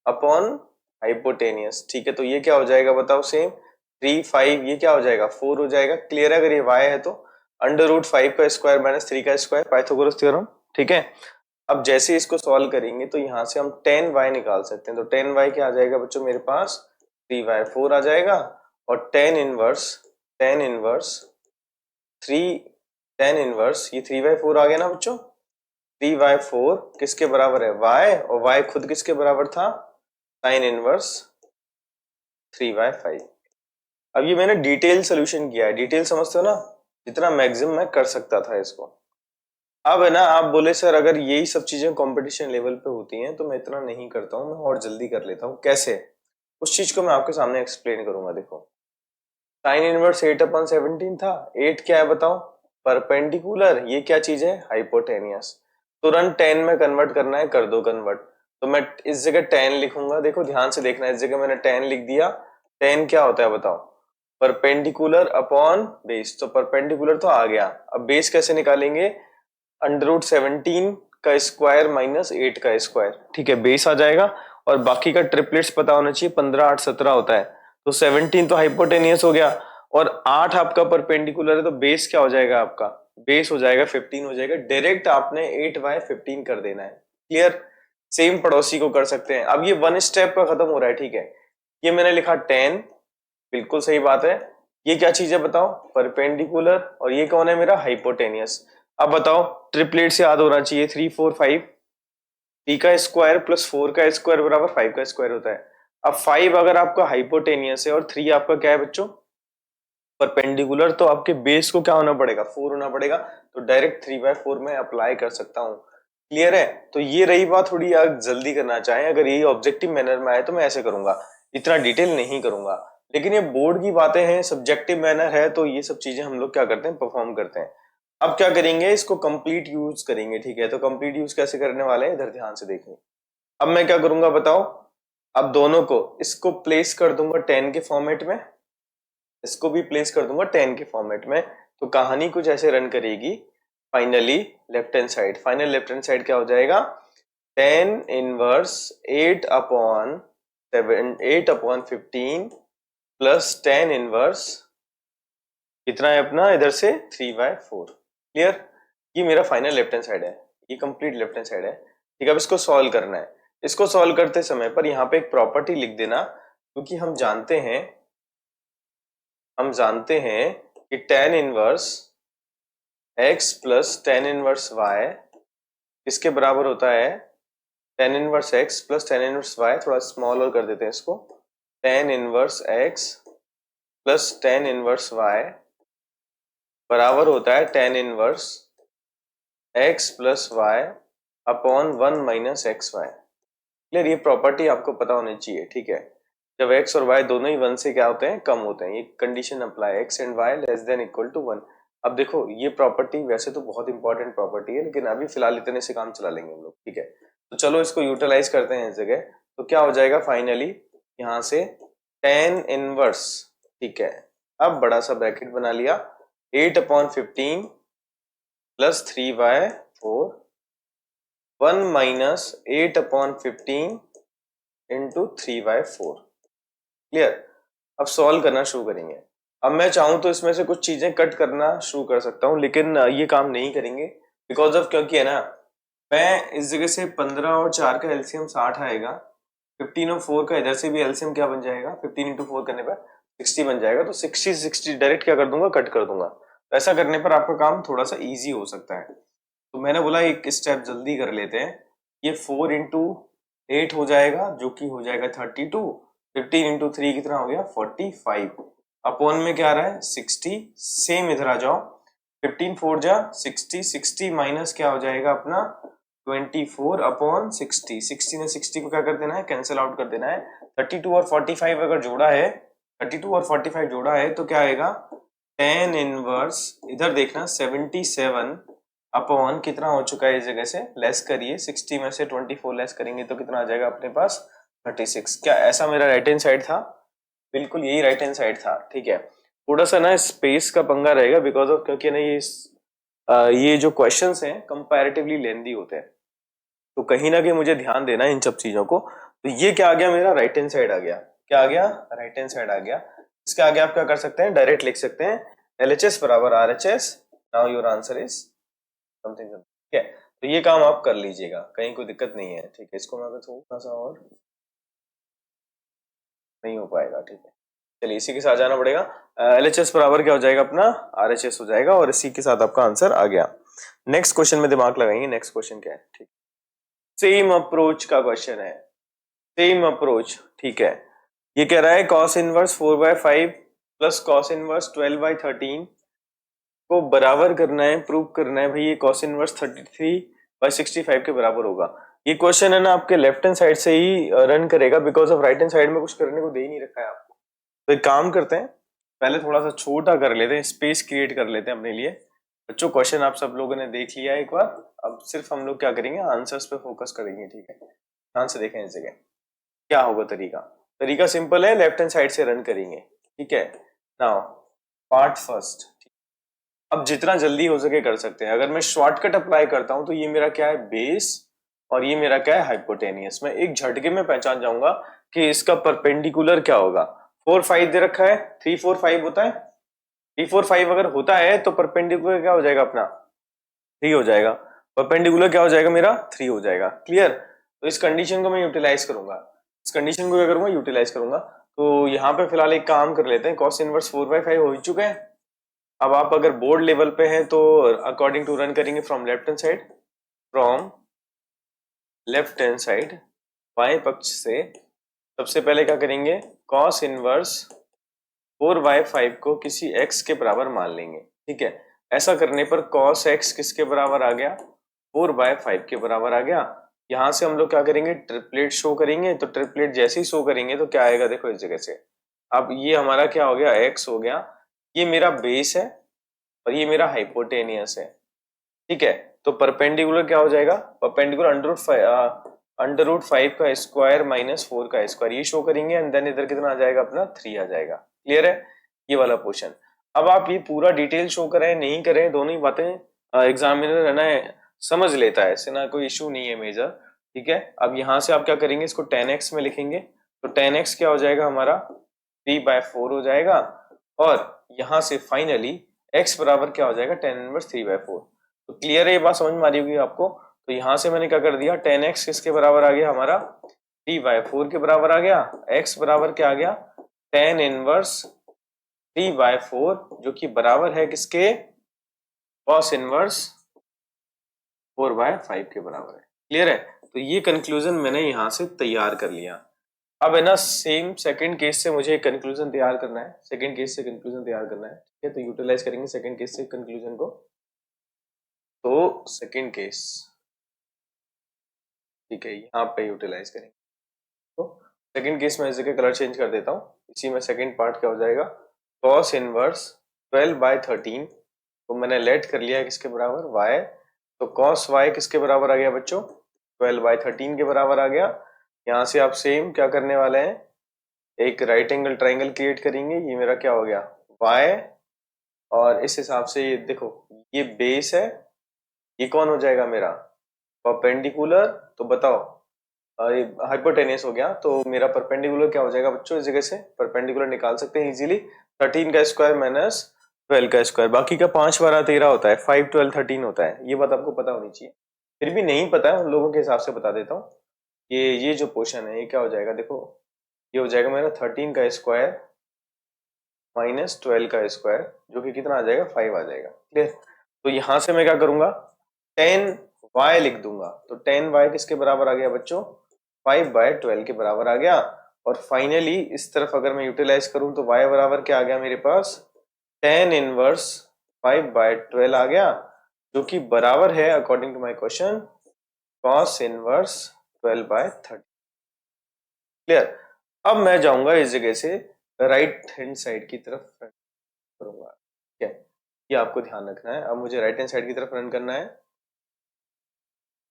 अपॉन हाइपोटेनियस। ठीक है, तो ये क्या हो जाएगा बताओ, सेम 3/5, ये क्या हो जाएगा 4 हो जाएगा। क्लियर है, अगर ये y है तो √5 का स्क्वायर माइनस 3 का स्क्वायर, पाइथागोरस थ्योरम। ठीक है, अब जैसे इसको सॉल्व करेंगे तो यहाँ से हम tan y निकाल सकते हैं। तो tan y क्या आ जाएगा बच्चों, मेरे पास 3/4 आ जाएगा, और tan इनवर्स 3 tan इनवर्स ये 3/4 आ गया ना बच्चों। 3/4 किसके बराबर है, y, और y खुद किसके बराबर था, साइन इनवर्स 3/5। अब ये मैंने डिटेल सोल्यूशन किया है, डिटेल समझते हो ना, जितना मैक्सिमम मैं कर सकता था इसको। अब है ना, आप बोले सर अगर यही सब चीजें कंपटीशन लेवल पे होती हैं तो मैं इतना नहीं करता हूँ, मैं और जल्दी कर लेता हूँ। कैसे, उस चीज को मैं आपके सामने एक्सप्लेन करूंगा। देखो साइन इनवर्स 8/17 था, 8 क्या है बताओ, परपेंडिकुलर, ये क्या चीज है, हाइपोटेनियस। तुरंत 10 में कन्वर्ट करना है, कर दो कन्वर्ट। तो मैं इस जगह 10 लिखूंगा, देखो ध्यान से देखना, इस जगह मैंने 10 लिख दिया। 10 क्या होता है बताओ, परपेंडिकुलर अपॉन बेस। तो परपेंडिकुलर तो आ गया, अब बेस कैसे निकालेंगे, √17 का स्क्वायर माइनस 8 का स्क्वायर। ठीक है, बेस आ जाएगा, और बाकी का ट्रिपलेट्स पता होना चाहिए, 15/8/17 होता है। तो 17 तो हाइपोटेनियस हो गया, और 8 आपका परपेंडिकुलर है, तो बेस क्या हो जाएगा आपका, बेस हो जाएगा 15 हो जाएगा। डायरेक्ट आपने 8/15 कर देना है। क्लियर। सेम पड़ोसी को कर सकते हैं। अब ये वन स्टेप का खत्म हो रहा है। ठीक है, ये मैंने लिखा 10, बिल्कुल सही बात है। ये क्या चीज है बताओ, परपेंडिकुलर, और ये कौन है मेरा, हाइपोटेनियस। अब बताओ ट्रिपलेट से याद होना चाहिए, 3 4 5, 3 का स्क्वायर प्लस 4 का स्क्वायर बराबर 5 का स्क्वायर होता है। अब 5 अगर आपका हाइपोटेनियस है और 3 आपका क्या है बच्चों, परपेंडिकुलर, तो आपके बेस को क्या होना पड़ेगा, 4 होना पड़ेगा। तो डायरेक्ट 3/4 में अप्लाई कर सकता हूँ। क्लियर है, तो ये रही बात, थोड़ी यार जल्दी करना चाहें, अगर यही ऑब्जेक्टिव मैनर में आए तो मैं ऐसे करूंगा, इतना डिटेल नहीं करूंगा। लेकिन ये बोर्ड की बातें हैं, सब्जेक्टिव मैनर है, तो ये सब चीजें हम लोग क्या करते हैं, परफॉर्म करते हैं। अब क्या करेंगे, इसको कंप्लीट यूज करेंगे। ठीक है, तो कंप्लीट यूज कैसे करने वाले हैं, इधर ध्यान से देखिए। अब मैं क्या करूंगा बताओ, अब दोनों को इसको प्लेस कर दूंगा 10 के फॉर्मेट में, इसको भी प्लेस कर दूंगा tan के फॉर्मेट में। तो कहानी कुछ ऐसे रन करेगी। Finally left hand side, final left hand side क्या हो जाएगा, tan inverse 8/15 plus tan inverse कितना है अपना इधर से 3/4। क्लियर, ये मेरा फाइनल लेफ्ट हैंड साइड है, ये कंप्लीट लेफ्ट हैंड साइड है। ठीक है, अब इसको सॉल्व करना है। इसको सॉल्व करते समय पर यहाँ पे एक प्रॉपर्टी लिख देना, क्योंकि हम जानते हैं कि tan inverse x plus tan inverse y किसके बराबर होता है, tan inverse x plus tan inverse y, थोड़ा स्मॉल और कर देते हैं इसको, tan inverse x plus tan inverse y बराबर होता है tan inverse x plus y upon 1 minus x y. Clear, ये प्रॉपर्टी आपको पता होनी चाहिए। ठीक है, जब x और y दोनों ही 1 से क्या होते हैं, कम होते हैं, ये condition apply, x and y less than equal to 1। अब देखो ये प्रॉपर्टी वैसे तो बहुत इंपॉर्टेंट प्रॉपर्टी है, लेकिन अभी फिलहाल इतने से काम चला लेंगे हम लोग। ठीक है, तो चलो इसको यूटिलाइज करते हैं इस जगह। तो क्या हो जाएगा फाइनली यहाँ से tan इनवर्स, ठीक है, अब बड़ा सा ब्रैकेट बना लिया, 8/15 प्लस 3/4 1 माइनस 8/15 इंटू 3/4। क्लियर, अब सॉल्व करना शुरू करेंगे। अब मैं चाहूं तो इसमें से कुछ चीजें कट करना शुरू कर सकता हूं, लेकिन ये काम नहीं करेंगे बिकॉज ऑफ, क्योंकि है ना, मैं इस जगह से 15 और 4 का एलसीएम 60 आएगा, 15 और 4 का इधर से भी एलसीएम क्या बन जाएगा, 15 इंटू 4 करने पर 60 बन जाएगा। तो 60 डायरेक्ट क्या कर दूंगा, कट कर दूंगा। तो ऐसा करने पर आपका काम थोड़ा सा ईजी हो सकता है। तो मैंने बोला एक स्टेप जल्दी कर लेते हैं। ये 4 इंटू 8 हो जाएगा, जो कि हो जाएगा 32। 15 इंटू 3 कितना हो गया, 45। अपॉन में क्या आ रहा है, 60। सेम इधर आ जाओ, 15 4 जा 60, 60 माइनस क्या हो जाएगा अपना 24 अपॉन 60। 60 ने 60 को क्या कर देना है, कैंसिल आउट कर देना है। 32 और 45 अगर जोड़ा है, 32 और 45 जोड़ा है तो क्या आएगा, tan इनवर्स इधर देखना 77 अपॉन कितना हो चुका है, इस जगह से लेस करिए, 60 में से 24 लेस करेंगे तो कितना आ जाएगा अपने पास 36। क्या ऐसा मेरा राइट हैंड साइड था, बिल्कुल यही राइट हैंड साइड था। ठीक है, थोड़ा सा ना स्पेस का पंगा रहेगा बिकॉज ऑफ, क्योंकि ना ये जो क्वेश्चंस हैं कंपैरेटिवली लेंथी होते हैं, तो कहीं ना कहीं मुझे ध्यान देना है इन सब चीजों को। तो ये क्या आ गया, मेरा राइट हैंड साइड आ गया, क्या आ गया, राइट हैंड साइड आ गया। इसके आगे आप क्या कर सकते हैं, डायरेक्ट लिख सकते हैं LHS बराबर RHS। Now your answer is something. ठीक है, तो ये काम आप कर लीजिएगा, कहीं कोई दिक्कत नहीं है। ठीक है, इसको मैं थोड़ा सा और नहीं हो पाएगा। ठीक है, चलिए इसी के साथ जाना पड़ेगा। LHS बराबर क्या हो जाएगा अपना, RHS हो जाएगा, और इसी के साथ आपका आंसर आ गया। नेक्स्ट क्वेश्चन में दिमाग लगाएंगे, नेक्स्ट क्वेश्चन क्या है। ठीक, सेम अप्रोच का क्वेश्चन है, सेम अप्रोच। ठीक है, ये कह रहा है cos inverse 4/5 plus cos inverse 12/13 को बराबर करना है, प्रूव करना है भाई ये cos इनवर्स 33/65 के बराबर होगा। ये क्वेश्चन है ना आपके लेफ्ट हैंड साइड से ही रन करेगा, because of right hand side में कुछ करने को दे ही नहीं रखा है आपको। तो एक काम करते हैं, पहले थोड़ा सा छोटा कर लेते हैं, स्पेस क्रिएट कर लेते हैं अपने लिए। बच्चों क्वेश्चन आप सब लोगों ने देख लिया एक बार, अब सिर्फ हम लोग क्या करेंगे, आंसर्स पे फोकस करेंगे। ठीक है, ध्यान से देखें इस जगह क्या होगा तरीका। तरीका सिंपल है, लेफ्ट हैंड साइड से रन करेंगे। ठीक है, नाउ पार्ट फर्स्ट। अब जितना जल्दी हो सके कर सकते हैं। अगर मैं शॉर्टकट अप्लाई करता हूं तो ये मेरा क्या है, बेस, और ये मेरा क्या है, हाइपोटेनियस। मैं एक झटके में पहचान जाऊंगा कि इसका परपेंडिकुलर क्या होगा। 4 5 दे रखा है, 3 4 5 होता है, 3 4 5 अगर होता है तो परपेंडिकुलर क्या हो जाएगा अपना, 3 हो जाएगा। परपेंडिकुलर क्या हो जाएगा मेरा, 3 हो जाएगा। क्लियर, तो इस कंडीशन को मैं यूटिलाइज करूंगा, इस कंडीशन को क्या करूंगा, यूटिलाइज करूंगा। तो यहाँ पे फिलहाल एक काम कर लेते हैं, cos इनवर्स 4/5 हो चुका है। अब आप अगर बोर्ड लेवल पे हैं तो अकॉर्डिंग टू रन करेंगे from left hand side, from left hand side बाएं पक्ष से। सबसे पहले क्या करेंगे, cos इनवर्स 4/5 को किसी x के बराबर मान लेंगे। ठीक है, ऐसा करने पर cos x किसके बराबर आ गया, 4/5 के बराबर आ गया। यहां से हम लोग क्या करेंगे, ट्रिपलेट शो करेंगे। तो ट्रिपलेट जैसे ही शो करेंगे तो क्या आएगा, देखो इस जगह से। अब ये हमारा क्या हो गया, x हो गया, ये मेरा बेस है और ये मेरा हाइपोटेनियस है। ठीक है, तो परपेंडिकुलर क्या हो जाएगा, परपेंडिकुलर √5 का स्क्वायर माइनस 4 का स्क्वायर, ये शो करेंगे, एंड देन इधर कितना आ जाएगा अपना 3 आ जाएगा। क्लियर है, ये वाला पोर्शन। अब आप ये पूरा डिटेल शो करें नहीं करें, दोनों ही बातें एग्जामिनर है ना समझ लेता है, इससे ना कोई इशू नहीं है मेजर। ठीक है, अब यहाँ से आप क्या करेंगे, इसको 10x में लिखेंगे, तो 10x क्या हो जाएगा हमारा 3/4 हो जाएगा, और यहाँ से फाइनली x बराबर क्या हो जाएगा 10 इनवर्स 3/4। तो क्लियर है, ये बात समझ में आ रही होगी आपको। तो यहाँ से मैंने क्या कर दिया, 10x किसके बराबर आ गया हमारा 3/4 के बराबर आ गया, x बराबर क्या आ गया 10 इनवर्स 3/4, जो कि बराबर है किसके cos इनवर्स 4/5 के बराबर है। क्लियर है, तो ये कंक्लूजन मैंने यहां से तैयार कर लिया। अब है ना सेम सेकंड केस से मुझे कंक्लूजन तैयार करना है, सेकंड केस से कंक्लूजन तैयार करना है। ठीक है, तो यूटिलाइज करेंगे सेकंड केस से कंक्लूजन को। तो सेकंड केस, ठीक है, यहाँ पे यूटिलाइज करेंगे। तो सेकंड केस में इस जगह कलर चेंज कर देता हूँ, इसी में सेकंड पार्ट क्या हो जाएगा cos इनवर्स 12/13 तो मैंने लेट कर लिया किसके बराबर y, तो cos y किसके बराबर आ गया बच्चों 12/13 के बराबर आ गया। यहाँ से आप सेम क्या करने वाले हैं, एक राइट एंगल ट्राइंगल क्रिएट करेंगे, ये मेरा क्या हो गया y, और इस हिसाब से ये देखो ये बेस है, ये कौन हो जाएगा मेरा परपेंडिकुलर, तो बताओ हाइपोटेनियस हो गया, तो मेरा परपेंडिकुलर क्या हो जाएगा बच्चों, इस जगह से परपेंडिकुलर निकाल सकते हैं इजीली, 13 का स्क्वायर माइनस 12 का स्क्वायर, बाकी का 5 12 13 होता है, 5 12 13 होता है, ये बात आपको पता होनी चाहिए। फिर भी नहीं पता है उन लोगों के हिसाब से बता देता हूँ। ये जो पोर्शन है ये क्या हो जाएगा, देखो ये हो जाएगा मेरा 13 का स्क्वायर माइनस 12 का स्क्वायर, जो कि कितना आ जाएगा 5 आ जाएगा। क्लियर, तो यहां से मैं क्या करूंगा 10y लिख दूंगा, तो 10y किसके बराबर आ गया बच्चों 5/12 के बराबर आ गया। और फाइनली इस तरफ अगर मैं यूटिलाइज करूं तो y बराबर क्या आ गया मेरे पास 10 इनवर्स 5/12 आ गया, जो कि बराबर है according to my question cos inverse 12/30। Clear, अब मैं जाऊंगा इस जगह से राइट हैंड साइड की तरफ रन करूंगा। ठीक है, ये आपको ध्यान रखना है। अब मुझे राइट हैंड साइड की तरफ रन करना है।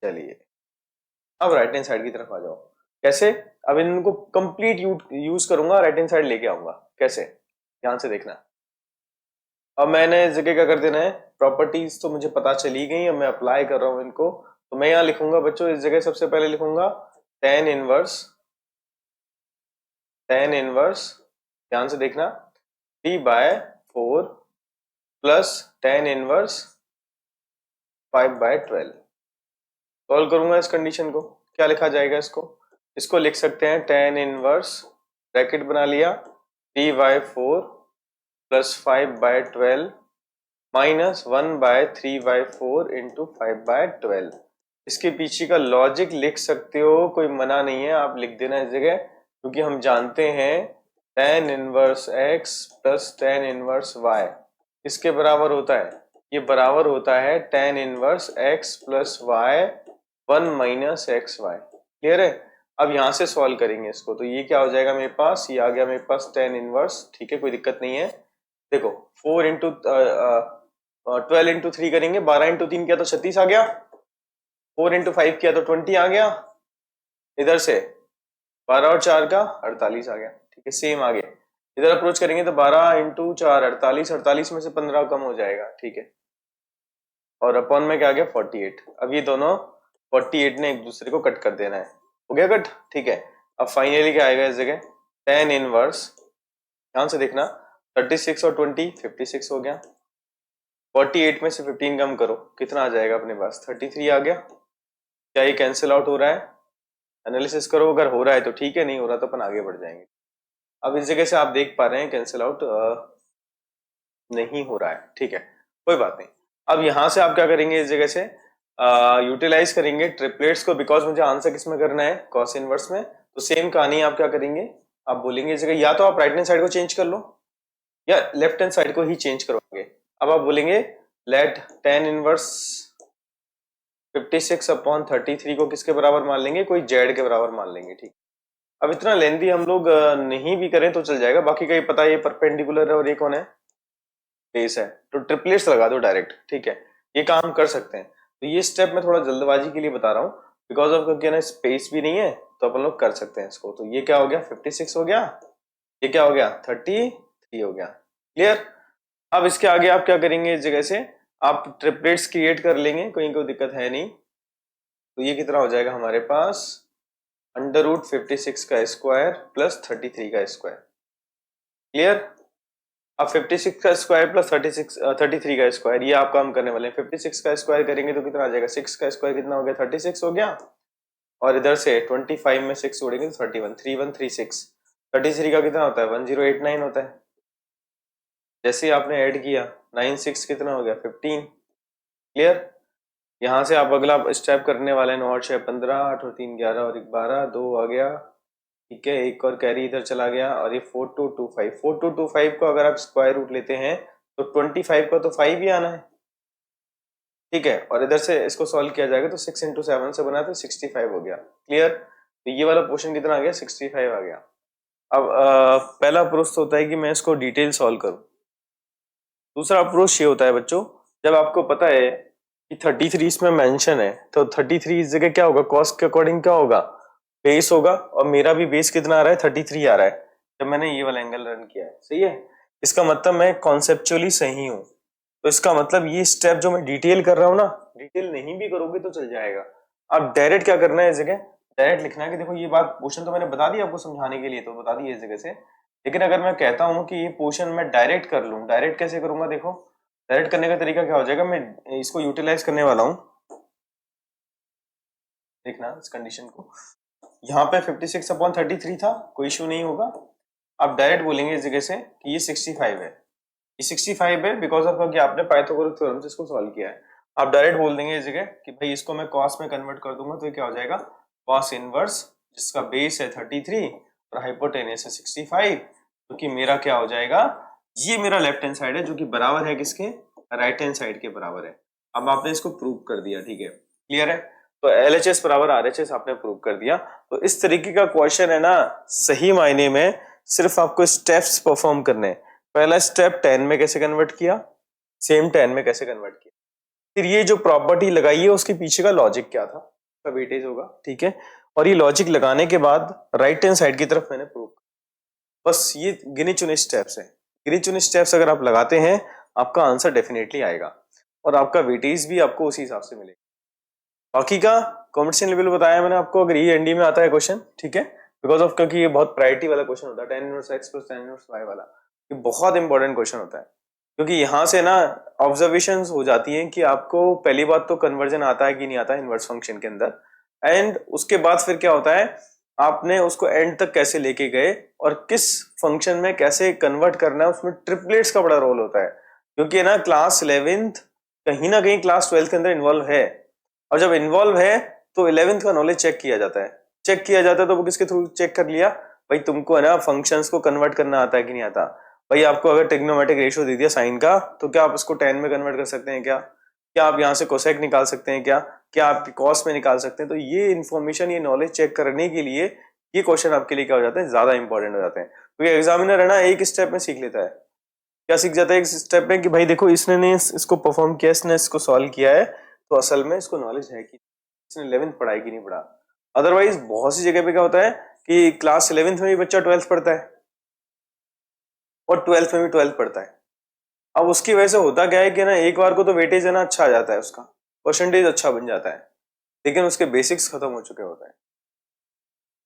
चलिए अब राइट हैंड साइड की तरफ आ जाओ। कैसे, अब इनको कंप्लीट यूज करूंगा, राइट हैंड साइड लेके आऊंगा। कैसे, ध्यान से देखना। अब मैंने इस जगह क्या कर देना है, प्रॉपर्टीज तो मुझे पता चली गई, अब मैं अप्लाई कर रहा हूं इनको। तो मैं यहाँ लिखूंगा बच्चों, इस जगह सबसे पहले लिखूंगा tan इनवर्स, ध्यान से देखना 3/4 प्लस tan इनवर्स 5/12। सॉल्व करूंगा इस कंडीशन को, क्या लिखा जाएगा इसको लिख सकते हैं tan इनवर्स ब्रैकेट बना लिया 3/4 प्लस 5/12 माइनस 1/3/4 इंटू 5/12। इसके पीछे का लॉजिक लिख सकते हो, कोई मना नहीं है, आप लिख देना इस जगह, क्योंकि हम जानते हैं tan inverse x plus tan inverse y इसके बराबर होता है, ये बराबर होता है tan inverse x plus y 1 minus x y. Clear है, अब यहां से सॉल्व करेंगे इसको, तो ये क्या हो जाएगा मेरे पास, ये आ गया मेरे पास tan इनवर्स। ठीक है, कोई दिक्कत नहीं है। देखो 4 इंटू 12 इंटू 3 करेंगे, 12 इंटू 3 किया तो 36 आ गया, 4 इंटू 5 किया तो 20 आ गया, इधर से 12 और 4 का 48 आ गया। ठीक है, सेम आगे इधर अप्रोच करेंगे तो 12 इंटू 4 48, 48 में से 15 कम हो जाएगा। ठीक है, और अपॉन में क्या आ गया 48। अब ये दोनों 48 ने एक दूसरे को कट कर देना है, हो गया कट। ठीक है, अब फाइनली क्या आएगा इस जगह tan इनवर्स, ध्यान से देखना 36 और 20 56 हो गया, 48 में से 15 कम करो, कितना आ जाएगा अपने पास 33 आ गया। क्या ये कैंसिल आउट हो रहा है, एनालिसिस करो, अगर हो रहा है तो ठीक है, नहीं हो रहा तो अपन आगे बढ़ जाएंगे। अब इस जगह से आप देख पा रहे हैं कैंसिल आउट नहीं हो रहा है। ठीक है, कोई बात नहीं। अब यहां से आप क्या करेंगे, इस जगह से यूटिलाइज करेंगे ट्रिपलेट्स को, बिकॉज मुझे आंसर किसमें करना है कॉस इनवर्स में। तो सेम कहानी आप क्या करेंगे, आप बोलेंगे इस जगह या तो आप राइट हैंड साइड को चेंज कर लो या लेफ्ट हैंड साइड को ही चेंज करोगे। अब आप बोलेंगे लेट tan इनवर्स 56/33 को किसके बराबर मान लेंगे, कोई जेड के बराबर मान लेंगे। ठीक, अब इतना लेंथी हम लोग नहीं भी करें तो चल जाएगा, बाकी का ये पता है ये परपेंडिकुलर है और ये कौन है बेस है, तो ट्रिपलेट्स लगा दो डायरेक्ट। ठीक है, ये काम कर सकते हैं। तो ये स्टेप मैं थोड़ा जल्दबाजी के लिए बता रहा हूँ, बिकॉज ऑफ क्योंकि ना स्पेस भी नहीं है, तो अपन लोग कर सकते हैं इसको। तो ये क्या हो गया 56 हो गया, ये क्या हो गया 33 हो गया। क्लियर। अब इसके आगे आप क्या करेंगे, इस जगह से आप ट्रिपलेट्स क्रिएट कर लेंगे, कोई दिक्कत है नहीं। तो ये कितना हो जाएगा हमारे पास, √56 का स्क्वायर प्लस 33 का स्क्वायर। क्लियर। अब 56 का स्क्वायर प्लस 33 का स्क्वायर, ये आप काम करने वाले हैं। 56 का स्क्वायर करेंगे तो कितना आ जाएगा, 6 का स्क्वायर कितना हो गया, 36 हो गया। और इधर से 25 में 6 जोड़ेंगे तो 31, 3136। 33 का कितना होता है, 1089 होता है। जैसे ही आपने ऐड किया 9 6 कितना हो गया, 15। क्लियर। यहाँ से आप अगला स्टेप करने वाले हैं, 9 8 6 15, 8 और 3 11 और 1 12, 2 आ गया। ठीक है, एक और कैरी इधर चला गया। और ये 4225 को अगर आप स्क्वायर रूट लेते हैं तो 25 का तो 5 ही आना है। ठीक है, और इधर से इसको सॉल्व किया जाएगा तो 6 × 7 से बना तो 65 हो गया। क्लियर। तो ये वाला पोर्शन कितना आ गया, 65 आ गया। अब पहला अप्रोच होता है कि मैं इसको डिटेल सॉल्व करूं। दूसरा अप्रोच ये होता है बच्चों, जब आपको पता है कि 33 इसमें मेंशन है तो 33 इस जगह क्या होगा, कॉस्ट के अकॉर्डिंग क्या होगा, बेस होगा। और मेरा भी बेस कितना आ रहा है, 33 आ रहा है जब मैंने ये वाला एंगल रन किया है। सही है, इसका मतलब मैं कॉन्सेप्चुअली सही हूं। तो इसका मतलब ये स्टेप जो मैं डिटेल कर रहा हूं ना, डिटेल नहीं भी करोगे तो चल जाएगा। आप डायरेक्ट क्या करना है, इस जगह डायरेक्ट लिखना है कि देखो ये बात, पोर्शन तो मैंने बता दी आपको समझाने के लिए, तो बता दी इस जगह से। लेकिन अगर मैं कहता हूं कि ये पोर्शन मैं डायरेक्ट कर लूं, डायरेक्ट कैसे करूंगा, देखो डायरेक्ट करने का तरीका क्या हो जाएगा, मैं इसको यूटिलाइज करने वाला हूं। देखना इस कंडीशन को, यहाँ पे 56/33 था, कोई इश्यू नहीं होगा। आप डायरेक्ट बोलेंगे इस जगह से कि ये 65 है, ये 65 है बिकॉज ऑफ कि आपने पाइथागोरस थ्योरम से इसको सॉल्व किया है। आप डायरेक्ट बोल देंगे इस जगह कि भाई इसको मैं कॉस में कन्वर्ट कर दूंगा तो ये क्या हो जाएगा, कॉस इनवर्स जिसका बेस है 33 और हाइपोटेनस है 65, तो कि मेरा क्या हो जाएगा, ये मेरा लेफ्ट हैंड साइड है जो कि बराबर है किसके, राइट हैंड साइड के बराबर है। अब आपने इसको प्रूव कर दिया। ठीक है, क्लियर है। तो LHS बराबर RHS आपने प्रूव कर दिया। तो इस तरीके का क्वेश्चन है ना, सही मायने में सिर्फ आपको स्टेप्स परफॉर्म करने हैं। पहला स्टेप 10 में कैसे कन्वर्ट किया, सेम 10 में कैसे कन्वर्ट किया, फिर ये जो प्रॉपर्टी लगाई है उसके पीछे का लॉजिक क्या था, उसका वेटेज होगा। ठीक है, और ये लॉजिक लगाने के बाद राइट हैंड साइड की तरफ मैंने प्रूव, बस ये गिने चुने स्टेप्स हैं। गिने चुने स्टेप्स अगर आप लगाते हैं आपका आंसर डेफिनेटली आएगा और आपका वेटेज भी आपको उसी हिसाब से मिलेगा। बाकी का कॉम्पिटिशन लेवल बताया मैंने आपको, अगर ये एनडी में आता है क्वेश्चन, ठीक है, बिकॉज ऑफ क्योंकि ये बहुत प्रायोरिटी वाला क्वेश्चन होता है, tan inverse x plus tan inverse y वाला, ये बहुत इंपॉर्टेंट क्वेश्चन होता है। क्योंकि यहाँ से ना ऑब्जर्वेशंस हो जाती हैं कि आपको पहली बात तो कन्वर्जन आता है कि नहीं आता है इनवर्स फंक्शन के अंदर, एंड उसके बाद फिर क्या होता है, आपने उसको एंड तक कैसे लेके गए और किस फंक्शन में कैसे कन्वर्ट करना है, उसमें ट्रिपलेट्स का बड़ा रोल होता है। क्योंकि ना क्लास 11th कहीं ना कहीं क्लास 12th के अंदर इन्वॉल्व है, और जब इन्वॉल्व है तो 11th का नॉलेज चेक किया जाता है। चेक किया जाता है तो वो किसके थ्रू चेक कर लिया, भाई तुमको है ना फंक्शंस को कन्वर्ट करना आता है कि नहीं आता। भाई आपको अगर ट्रिग्नोमेट्रिक रेशियो दे दिया साइन का, तो क्या आप उसको tan में कन्वर्ट कर सकते हैं क्या, क्या आप यहाँ से कोसेक निकाल सकते हैं क्या आप कॉस में निकाल सकते हैं। तो ये इन्फॉर्मेशन, ये नॉलेज चेक करने के लिए ये क्वेश्चन आपके लिए क्या हो जाते हैं, ज्यादा इंपॉर्टेंट हो जाते हैं। क्योंकि एग्जामिनर है ना एक स्टेप में सीख लेता है, क्या सीख जाता है एक स्टेप में कि भाई देखो इसने ने इसको परफॉर्म किया, इसने इसको सॉल्व किया है, तो असल में इसको नॉलेज है कि इसने 11th पढ़ा है कि नहीं पढ़ा। अदरवाइज बहुत सी जगह पे क्या होता है कि क्लास 11th में भी बच्चा 12th पढ़ता है और 12th में भी 12th पढ़ता है। अब उसकी वजह से होता क्या है कि ना एक बार को तो वेटेज है ना अच्छा आ जाता है, उसका परसेंटेज अच्छा बन जाता है, लेकिन उसके बेसिक्स खत्म हो चुके होते हैं।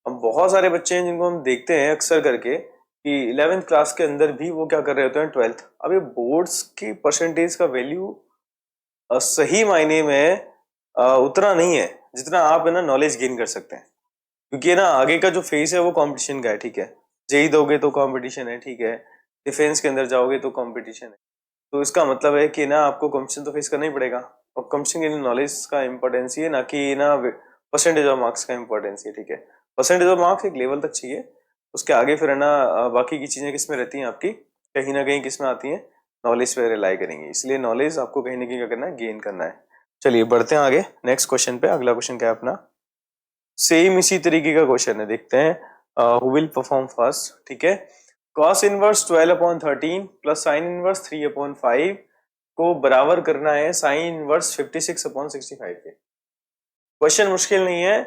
अब बहुत सारे बच्चे हैं जिनको हम देखते हैं अक्सर करके कि 11th क्लास के अंदर भी वो क्या कर रहे होते हैं 12th। अब ये बोर्ड्स की परसेंटेज का वैल्यू सही मायने में उतना नहीं है जितना आप है ना नॉलेज गेन कर सकते हैं। क्योंकि ना आगे का जो फेज है वो कंपटीशन का है। ठीक है, जेई दोगे तो कंपटीशन है, ठीक है, डिफेंस के अंदर जाओगे तो कंपटीशन है। तो इसका मतलब है कि ना आपको कंपटीशन तो फेस करना ही पड़ेगा, और कंपटीशन के लिए नॉलेज का इंपॉर्टेंस है, ना कि ना परसेंटेज ऑफ मार्क्स का इंपॉर्टेंस है। ठीक है, परसेंटेज ऑफ मार्क्स एक लेवल तक चाहिए, उसके आगे फिर है ना बाकी की चीजें किस में रहती हैं आपकी, कहीं ना कहीं किस में आती हैं, नॉलेज पे रिलाई करेंगे। इसलिए नॉलेज आपको कहीं ना कहीं क्या करना है, गेन करना है। चलिए बढ़ते हैं आगे नेक्स्ट क्वेश्चन पे। अगला क्वेश्चन क्या है अपना, सेम इसी तरीके का क्वेश्चन है, देखते हैं हु विल परफॉर्म फर्स्ट। ठीक है, cos inverse 12/13 plus sign inverse 3/5 को बराबर करना है साइन इनवर्स 56/65 के। क्वेश्चन मुश्किल नहीं है,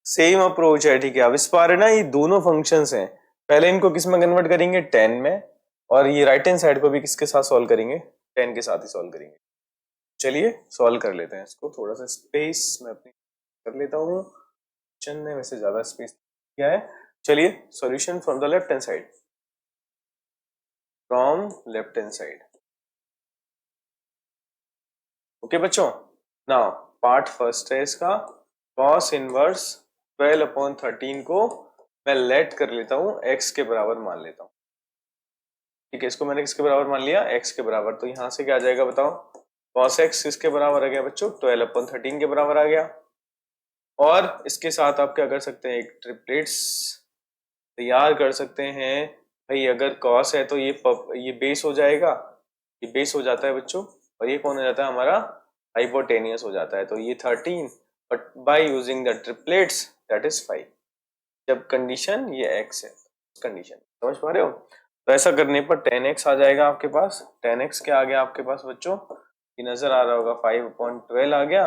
सेम अप्रोच है। ठीक है, अब इस बार है ना ये दोनों फंक्शंस हैं, पहले इनको किस में कन्वर्ट करेंगे, 10 में, और ये राइट हैंड साइड को भी किसके साथ सॉल्व करेंगे, 10 के साथ ही सॉल्व करेंगे। चलिए सॉल्व कर लेते हैं इसको, थोड़ा सा स्पेस मैं अपनी कर लेता हूँ, क्वेश्चन ने वैसे ज्यादा स्पेस किया है। चलिए solution from the left hand side, from left hand side. Okay बच्चों, नाउ पार्ट फर्स्ट है इसका, cos इनवर्स 12/13 को मैं लेट कर लेता हूँ x के बराबर मान लेता हूँ। ठीक है, इसको मैंने किसके बराबर मान लिया, x के बराबर। तो यहां से क्या आ जाएगा बताओ, cos x किसके बराबर आ गया बच्चों, 12/13 के बराबर आ गया। और इसके साथ आप क्या कर सकते हैं, एक ट्रिपलेट्स तैयार कर सकते हैं। भाई अगर cos है तो ये बेस हो जाएगा, ये बेस हो जाता है बच्चों, और ये कौन हो जाता है हमारा, हाइपोटेनियस हो जाता है। तो ये 13, but by using the triplets that is 5, जब कंडीशन ये x है, कंडीशन समझ पा रहे हो। तो ऐसा करने पर 10x आ जाएगा आपके पास। 10x क्या आ गया आपके पास बच्चों, ये नजर आ रहा होगा 5/12 आ गया,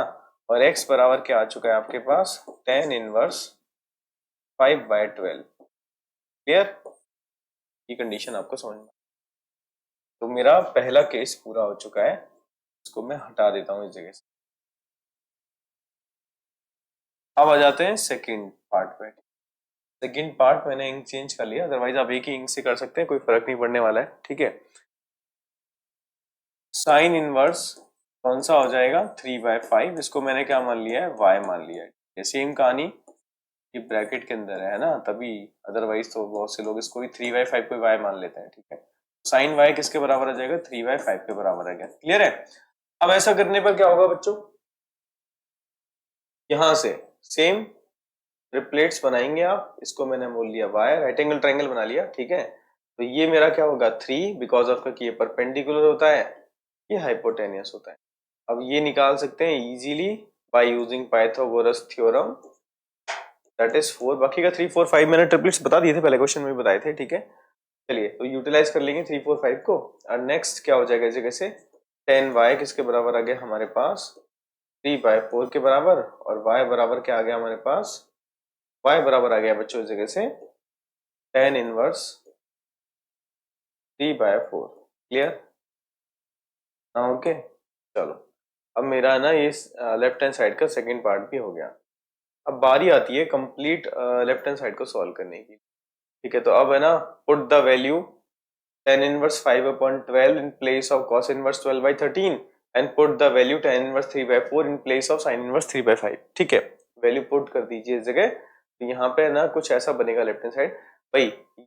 और x बराबर क्या आ चुका है आपके पास, tan इनवर्स 5/12। क्लियर, ये कंडीशन आपको समझ में। तो मेरा पहला केस पूरा हो चुका है, इसको मैं हटा देता हूँ इस जगह से। अब आ जाते हैं सेकंड पार्ट पे। सेकंड पार्ट मैंने इंक चेंज कर लिया, अदरवाइज आप एक ही इंक से कर सकते हैं, कोई फर्क नहीं पड़ने वाला है। ठीक है, साइन इनवर्स कौन सा हो जाएगा, 3/5, इसको मैंने क्या मान लिया है, y मान लिया है। सेम कहानी, ये ब्रैकेट के अंदर है ना, तभी, अदरवाइज तो बहुत से लोग इसको भी 3/5 को y मान लेते हैं। ठीक है, साइन y किसके बराबर आ जाएगा, 3/5 के बराबर आ गया। क्लियर है। अब ऐसा करने पर क्या होगा बच्चों, यहां से सेम ट्रिपलेट्स बनाएंगे आप, इसको मैंने बोल लिया y, राइट एंगल ट्रायंगल बना लिया। ठीक है, तो ये मेरा क्या होगा 3, बिकॉज ऑफ कि ये परपेंडिकुलर होता है, ये हाइपोटेनियस होता है। अब ये निकाल सकते हैं easily by using Pythagoras theorem, that is 4। बाकी का 3 4 5 मैंने ट्रिपलेट्स बता दिए थे, पहले क्वेश्चन में बताए थे। ठीक है, चलिए तो यूटिलाइज कर लेंगे 3 4 5 को। और नेक्स्ट क्या हो जाएगा इस जगह से, 10y किसके बराबर आ गया हमारे पास, 3/4 के बराबर, और y बराबर क्या आ गया हमारे पास, y बराबर आ गया बच्चों इस जगह से tan इनवर्स 3/4। Clear, okay. चलो अब मेरा ना ये लेफ्ट हैंड साइड का सेकंड पार्ट भी हो गया। अब बारी आती है कंप्लीट लेफ्ट हैंड साइड को सॉल्व करने की। ठीक है, तो अब है ना, put the value tan inverse 5/12 in place of cos inverse 12/13 and put the value tan inverse 3/4 in place of sin inverse 3/5। ठीक है, वैल्यू पुट कर दीजिए इस जगह। तो यहाँ पे ना कुछ ऐसा बनेगा लेफ्ट हैंड साइड, भाई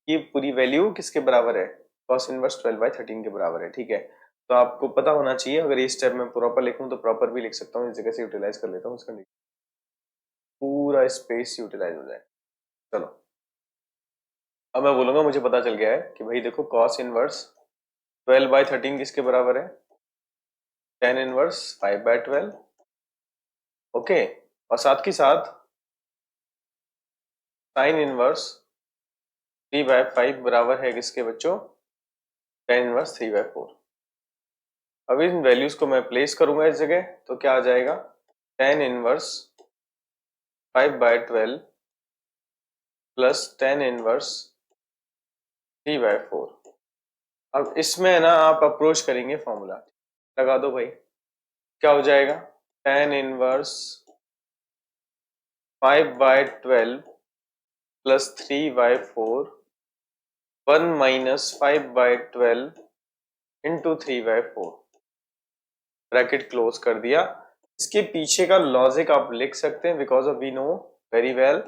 ये पूरी वैल्यू किसके बराबर है, cos इनवर्स 12/13 के बराबर है। ठीक है, तो आपको पता होना चाहिए, अगर ये स्टेप मैं प्रॉपर लिखूं तो प्रॉपर भी लिख सकता हूँ, इस जगह से यूटिलाइज कर लेता हूँ इसका, पूरा स्पेस यूटिलाइज हो जाए। चलो अब मैं बोलूंगा मुझे पता चल गया है कि भाई देखो cos इनवर्स 12/13 किसके बराबर है, tan इनवर्स 5/12। ओके, और साथ ही साथ sin इनवर्स 3/5 बराबर है किसके बच्चों, tan इनवर्स 3/4। अब इन वैल्यूज को मैं प्लेस करूंगा इस जगह, तो क्या आ जाएगा, tan inverse 5/12 plus tan inverse 3/4। अब इसमें ना आप अप्रोच करेंगे फॉर्मूला, लगा दो भाई, क्या हो जाएगा, tan inverse 5/12 plus 3/4 1 minus 5/12 into 3/4, bracket close कर दिया। इसके पीछे का लॉजिक आप लिख सकते हैं, because of we know very well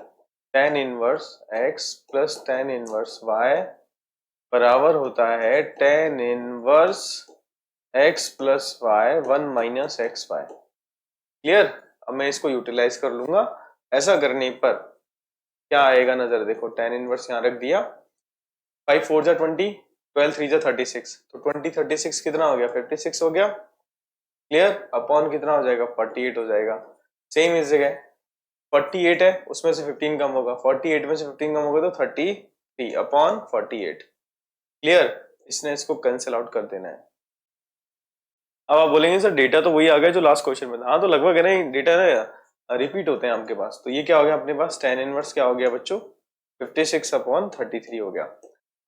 tan inverse x plus tan inverse y बराबर होता है tan inverse x plus y 1 minus x y. Clear, अब मैं इसको यूटिलाइज कर लूंगा। ऐसा करने पर क्या आएगा, नजर देखो, tan इनवर्स यहाँ रख दिया, 5 4 जा 20, 12 3 जा 36, तो 20 36 कितना हो गया, 56 हो गया। क्लियर, अपॉन कितना हो जाएगा, 48 हो जाएगा। सेम इस जगह 48 है, उसमें से 15 कम होगा, 48 में से 15 कम होगा तो 33 अपॉन 48। क्लियर, इसने इसको कैंसिल आउट कर देना है। अब आप बोलेंगे सर डेटा तो वही आ गया जो लास्ट क्वेश्चन में था। हाँ तो लगभग है ना, डेटा ना रिपीट होते हैं आपके पास। तो ये क्या हो गया अपने पास, tan इनवर्स क्या हो गया बच्चों, 56/33 हो गया।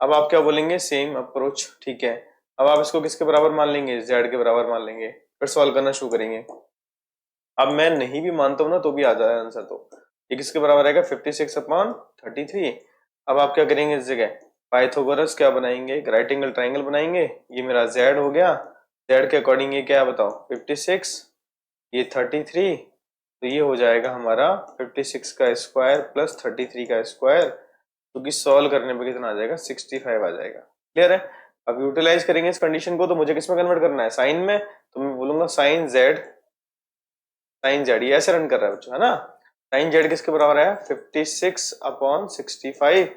अब आप क्या बोलेंगे, सेम अप्रोच, ठीक है। अब आप इसको किसके बराबर मान लेंगे, z के बराबर मान लेंगे, फिर सॉल्व करना शुरू करेंगे। अब मैं नहीं भी मानता हूं ना तो भी आ जाए आंसर। तो ये किसके बराबर आएगा, 56/33। अब आप क्या करेंगे, इस जगह पाइथागोरस क्या बनाएंगे, एक राइट एंगल ट्राइंगल बनाएंगे। ये मेरा z हो गया, z के अकॉर्डिंग ये क्या है बताओ, 56, ये 33, तो ये हो जाएगा हमारा 56 का स्क्वायर प्लस 33 का स्क्वायर, क्योंकि सॉल्व करने पे कितना आ जाएगा, 65 आ जाएगा। क्लियर है। अब यूटिलाइज करेंगे इस कंडीशन को, तो मुझे किसमें कन्वर्ट करना है, साइन में। तो मैं बोलूंगा साइन जेड, ये ऐसे रन कर रहा है बच्चों, है ना। साइन जेड किसके बराबर है, 56/65।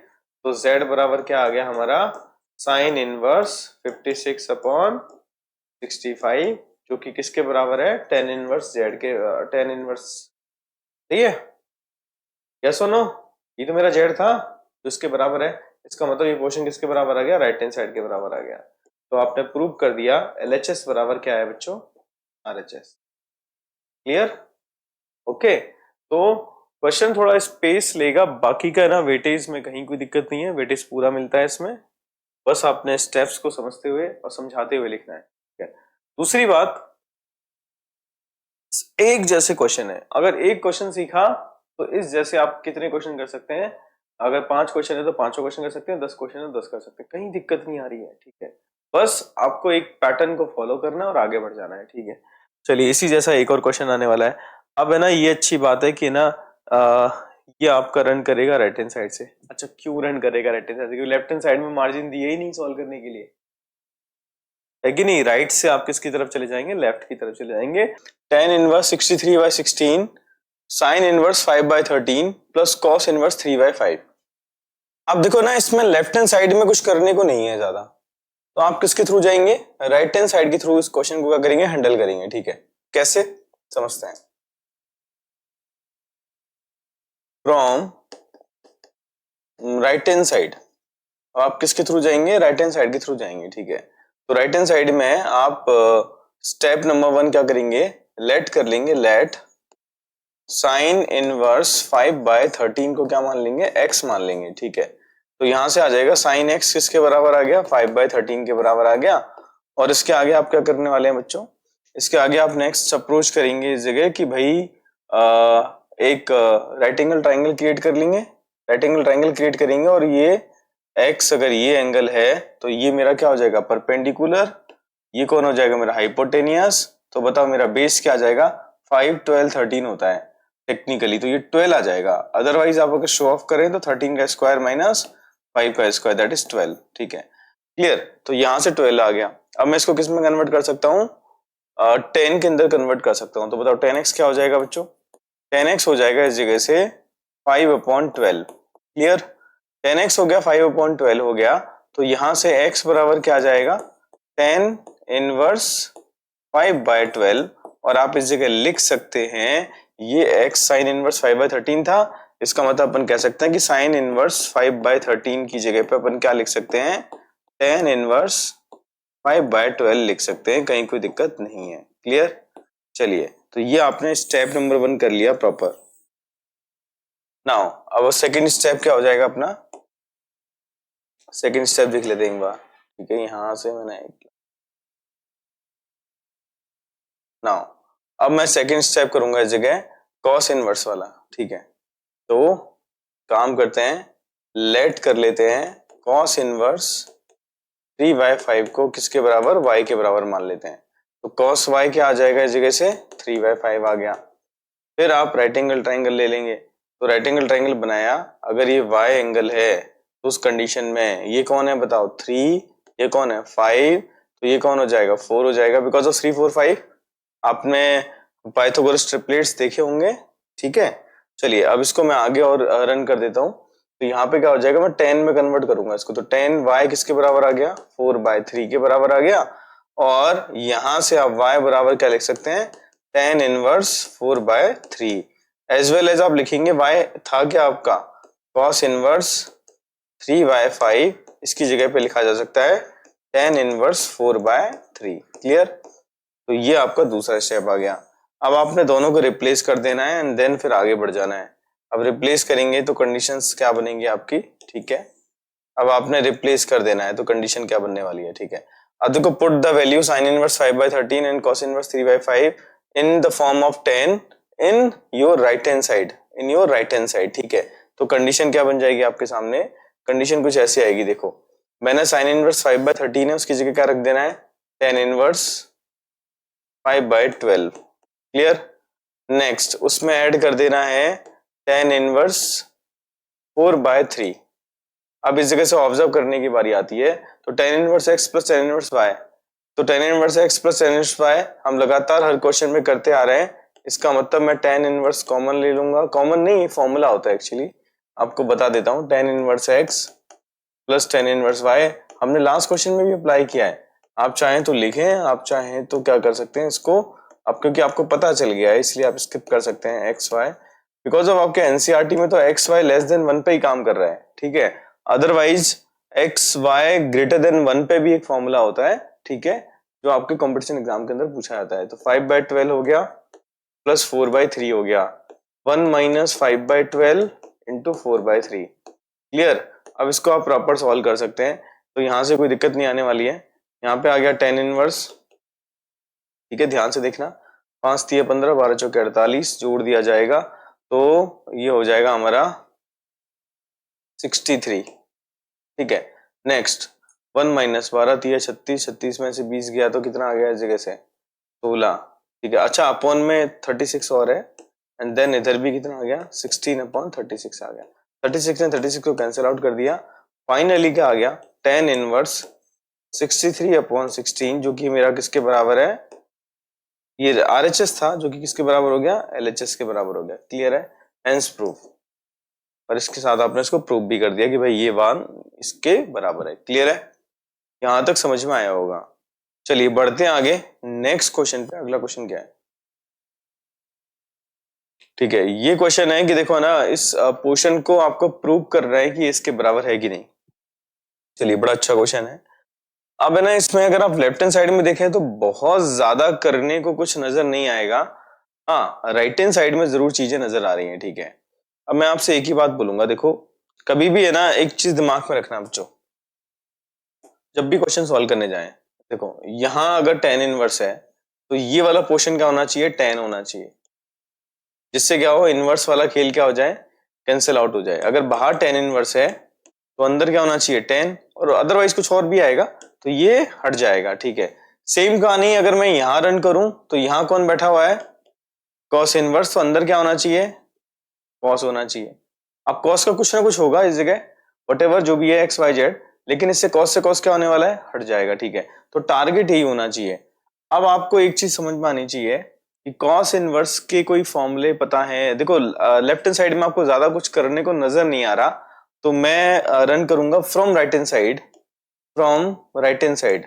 तो z बराबर क्या आ गया हमारा, साइन इनवर्स 56/65, जो कि किसके बराबर है, tan इनवर्स जेड के, tan इनवर्स। सही है, यस और नो। ये तो मेरा जेड था जो इसके बराबर है, इसका मतलब ये पोर्शन किसके बराबर आ गया, राइट हैंड साइड के बराबर आ गया। तो आपने प्रूव कर दिया LHS बराबर क्या है बच्चों, RHS। Clear, okay. तो क्वेश्चन थोड़ा स्पेस लेगा, बाकी का ना वेटेज में कहीं कोई दिक्कत नहीं है, वेटेज पूरा मिलता है इसमें। बस आपने स्टेप्स को समझते हुए और समझाते हुए लिखना है, ठीक है। दूसरी बात, एक जैसे क्वेश्चन है, अगर एक क्वेश्चन सीखा तो इस जैसे आप कितने क्वेश्चन कर सकते हैं। अगर 5 क्वेश्चन है तो 5 क्वेश्चन कर सकते हैं, 10 क्वेश्चन है तो 10 कर सकते हैं, कहीं दिक्कत नहीं आ रही है, ठीक है। बस आपको एक पैटर्न को फॉलो करना है और आगे बढ़ जाना है, ठीक है। चलिए, इसी जैसा एक और क्वेश्चन आने वाला है। अब है ना, ये अच्छी बात है कि ना ये आपका रन करेगा राइट हैंड साइड से। अच्छा, क्यों रन करेगा राइट हैंड साइड से, क्योंकि लेफ्ट हैंड साइड में मार्जिन दिए ही नहीं सॉल्व करने के लिए, है कि नहीं। राइट से आप किसकी तरफ चले जाएंगे, लेफ्ट की तरफ चले जाएंगे। tan inverse 63/16 sine inverse 5/13 plus cos inverse 3/5। अब देखो ना, इसमें लेफ्ट हैंड साइड में कुछ करने को नहीं है ज्यादा, तो आप किसके थ्रू जाएंगे, राइट हैंड साइड के थ्रू इस क्वेश्चन को क्या करेंगे, हैंडल करेंगे, ठीक है। कैसे समझते हैं, फ्रॉम राइट हैंड साइड आप किसके थ्रू जाएंगे, राइट हैंड साइड के थ्रू जाएंगे, ठीक है। तो राइट हैंड साइड में आप स्टेप नंबर 1 क्या करेंगे, लेट कर लेंगे, लेट साइन इनवर्स 5/13 को क्या मान लेंगे, x मान लेंगे, ठीक है। तो यहां से आ जाएगा साइन x किसके बराबर आ गया, 5/13 के बराबर आ गया। और इसके आगे आप क्या करने वाले हैं बच्चों, इसके आगे आप नेक्स्ट अप्रोच करेंगे इस जगह कि भाई एक राइट एंगल ट्राइंगल क्रिएट कर लेंगे, राइट एंगल ट्राइंगल क्रिएट करेंगे, और ये x अगर ये एंगल है तो ये मेरा क्या हो जाएगा, परपेंडिकुलर। ये कौन हो जाएगा, मेरा हाइपोटेनियस। तो बताओ मेरा बेस क्या आ जाएगा, 5, 12, 13 होता है टेक्निकली, तो ये 12 आ जाएगा। अदरवाइज आप अगर शो ऑफ करें तो 13 का स्क्वायर माइनस 5 का स्क्वायर, दैट इज 12, ठीक है। क्लियर, तो यहां से 12 आ गया। अब मैं इसको किस में कन्वर्ट कर सकता हूँ, 10 के अंदर कन्वर्ट कर सकता हूँ। तो बताओ 10x क्या हो जाएगा बच्चों, 10x हो जाएगा इस जगह से 5/12। क्लियर, 10x हो गया, 5/12 हो गया। तो यहां से x बराबर क्या आ जाएगा, tan इनवर्स 5/12। और आप इस जगह लिख सकते हैं, ये x साइन इनवर्स 5/13 था, इसका मतलब अपन कह सकते हैं कि साइन इनवर्स 5/13 की जगह पे अपन क्या लिख सकते हैं, tan इनवर्स 5/12 लिख सकते हैं, कहीं कोई दिक्कत नहीं है। क्लियर, चलिए, तो ये आपने स्टेप नंबर 1 कर लिया प्रॉपर। नाउ अब सेकंड स्टेप क्या हो जाएगा अपना, सेकंड स्टेप देख लेते हैं एक बार, ठीक है। यहां से मैंने नाउ अब मैं सेकंड स्टेप करूंगा इस जगह कॉस इनवर्स वाला, ठीक है। तो काम करते हैं, लेट कर लेते हैं कॉस इनवर्स 3/5 को किसके बराबर, y के बराबर मान लेते हैं। तो कॉस y क्या आ जाएगा इस जगह से, 3/5 आ गया। फिर आप राइट एंगल ट्राइंगल ले लेंगे, तो राइट एंगल ट्राइंगल बनाया, अगर ये y एंगल है तो उस कंडीशन में ये कौन है बताओ, 3, ये कौन है 5, तो ये कौन हो जाएगा, 4 हो जाएगा, बिकॉज ऑफ 3, 4, 5। आपने पाइथागोरस ट्रिपलेट्स देखे होंगे, ठीक है। चलिए, अब इसको मैं आगे और रन कर देता हूं। तो यहाँ पे क्या हो जाएगा, मैं 10 में कन्वर्ट करूंगा इसको, तो 10 y किसके बराबर आ गया, 4/3 के बराबर आ गया। और यहां से आप y बराबर क्या लिख सकते हैं, tan inverse 4/3। As well as आप लिखेंगे y था क्या आपका, cos इनवर्स 3/5, इसकी जगह पे लिखा जा सकता है tan इनवर्स 4/3। क्लियर, तो ये आपका दूसरा स्टेप आ गया। अब आपने दोनों को रिप्लेस कर देना है एंड देन फिर आगे बढ़ जाना है। अब रिप्लेस करेंगे तो कंडीशंस क्या बनेंगी आपकी, ठीक है। अब आपने रिप्लेस कर देना है, तो कंडीशन क्या बनने वाली है, ठीक है। अब देखो, put the value sin inverse 5/13 and cos inverse 3/5 in the form of 10 in your right hand side, in your right hand side, ठीक है। तो कंडीशन क्या बन जाएगी आपके सामने, कंडीशन कुछ ऐसी आएगी, देखो मैंने sin इनवर्स 5/13 है, उसकी जगह क्या रख देना है, tan इनवर्स 5/12, क्लियर। नेक्स्ट उसमें ऐड कर देना है tan इनवर्स 4/3। अब इस जगह से ऑब्जर्व करने की बारी आती है, तो tan inverse x plus tan inverse y, तो tan inverse x plus tan inverse y हम लगातार हर क्वेश्चन में करते आ रहे हैं। इसका मतलब मैं tan इनवर्स कॉमन ले लूंगा, कॉमन नहीं, फॉर्मूला होता है एक्चुअली, आपको बता देता हूँ। tan inverse x plus tan inverse y हमने लास्ट क्वेश्चन में भी अप्लाई किया है, आप चाहें तो लिखें, आप चाहें तो क्या कर सकते हैं इसको, अब क्योंकि आपको पता चल गया है इसलिए आप स्किप कर सकते हैं x y, बिकॉज ऑफ आपके एनसीईआरटी में तो x y लेस देन 1 पे ही काम कर रहा है, ठीक है। Otherwise x y greater than 1 पे भी एक फॉर्मूला होता है, ठीक है, जो आपके कंपटीशन एग्जाम के अंदर पूछा जाता है। तो 5/12 हो गया प्लस 4/3 हो गया, 1 माइनस 5/12 इंटू 4/3, क्लियर। अब इसको आप प्रॉपर सॉल्व कर सकते हैं, तो यहां से कोई दिक्कत नहीं आने वाली है। यहाँ पे आ गया tan इनवर्स, ठीक है, ध्यान से देखना, 5 3 15 12 चौके 48 जोड़ दिया जाएगा, तो ये हो जाएगा हमारा 63, ठीक है। नेक्स्ट 1 माइनस 12 3 36, 36 में से 20 गया तो कितना आ गया इस जगह से 16, ठीक है। अच्छा अपॉन में 36 और है, एंड देन इधर भी कितना आ गया 16/36 आ गया, 36 ने 36 को कैंसिल आउट कर दिया, फाइनली क्या आ गया tan इनवर्स 63/16, जो कि मेरा किसके बराबर है, ये RHS था जो कि किसके बराबर हो गया, LHS के बराबर हो गया, क्लियर है, हेंस प्रूफ। और इसके साथ आपने इसको प्रूफ भी कर दिया कि भाई ये मान इसके बराबर है, क्लियर है, यहां तक समझ में आया होगा। चलिए बढ़ते हैं आगे नेक्स्ट क्वेश्चन पे। अगला क्वेश्चन क्या है, ठीक है, ये क्वेश्चन है कि देखो ना, इस पोर्शन को आपको प्रूव कर रहा है कि इसके बराबर है कि नहीं। चलिए बड़ा अच्छा क्वेश्चन है। अब है ना, इसमें अगर आप लेफ्ट हैंड साइड में देखें तो बहुत ज्यादा करने को कुछ नजर नहीं आएगा, हाँ राइट हैंड साइड में जरूर चीजें नजर आ रही हैं, ठीक है। अब मैं आपसे एक ही बात बोलूंगा, देखो कभी भी है ना एक चीज दिमाग में रखना बच्चों, जब भी क्वेश्चन सॉल्व करने जाएं, देखो यहां अगर tan इनवर्स है तो ये वाला पोर्शन क्या होना चाहिए, tan होना चाहिए, जिससे क्या हो इनवर्स वाला खेल क्या हो जाए, कैंसिल आउट हो जाए। अगर बाहर tan इनवर्स है तो अंदर क्या होना चाहिए, tan, और अदरवाइज कुछ और भी आएगा तो ये हट जाएगा, ठीक है। सेम कहानी अगर मैं यहां रन करूं तो यहां कौन बैठा हुआ है, cos इनवर्स, तो अंदर क्या होना चाहिए, cos होना चाहिए। अब cos का कुछ ना कुछ होगा इस जगह, वटेवर जो भी है एक्स वाई जेड, लेकिन इससे cos से cos क्या होने वाला है, हट जाएगा, ठीक है। तो टारगेट यही होना चाहिए। अब आपको एक चीज समझ में आनी चाहिए कि cos इनवर्स के कोई फॉर्मूले पता है, देखो लेफ्ट हैंड साइड में आपको ज्यादा कुछ करने को नजर नहीं आ रहा, तो मैं रन करूंगा from right hand side, from right hand side.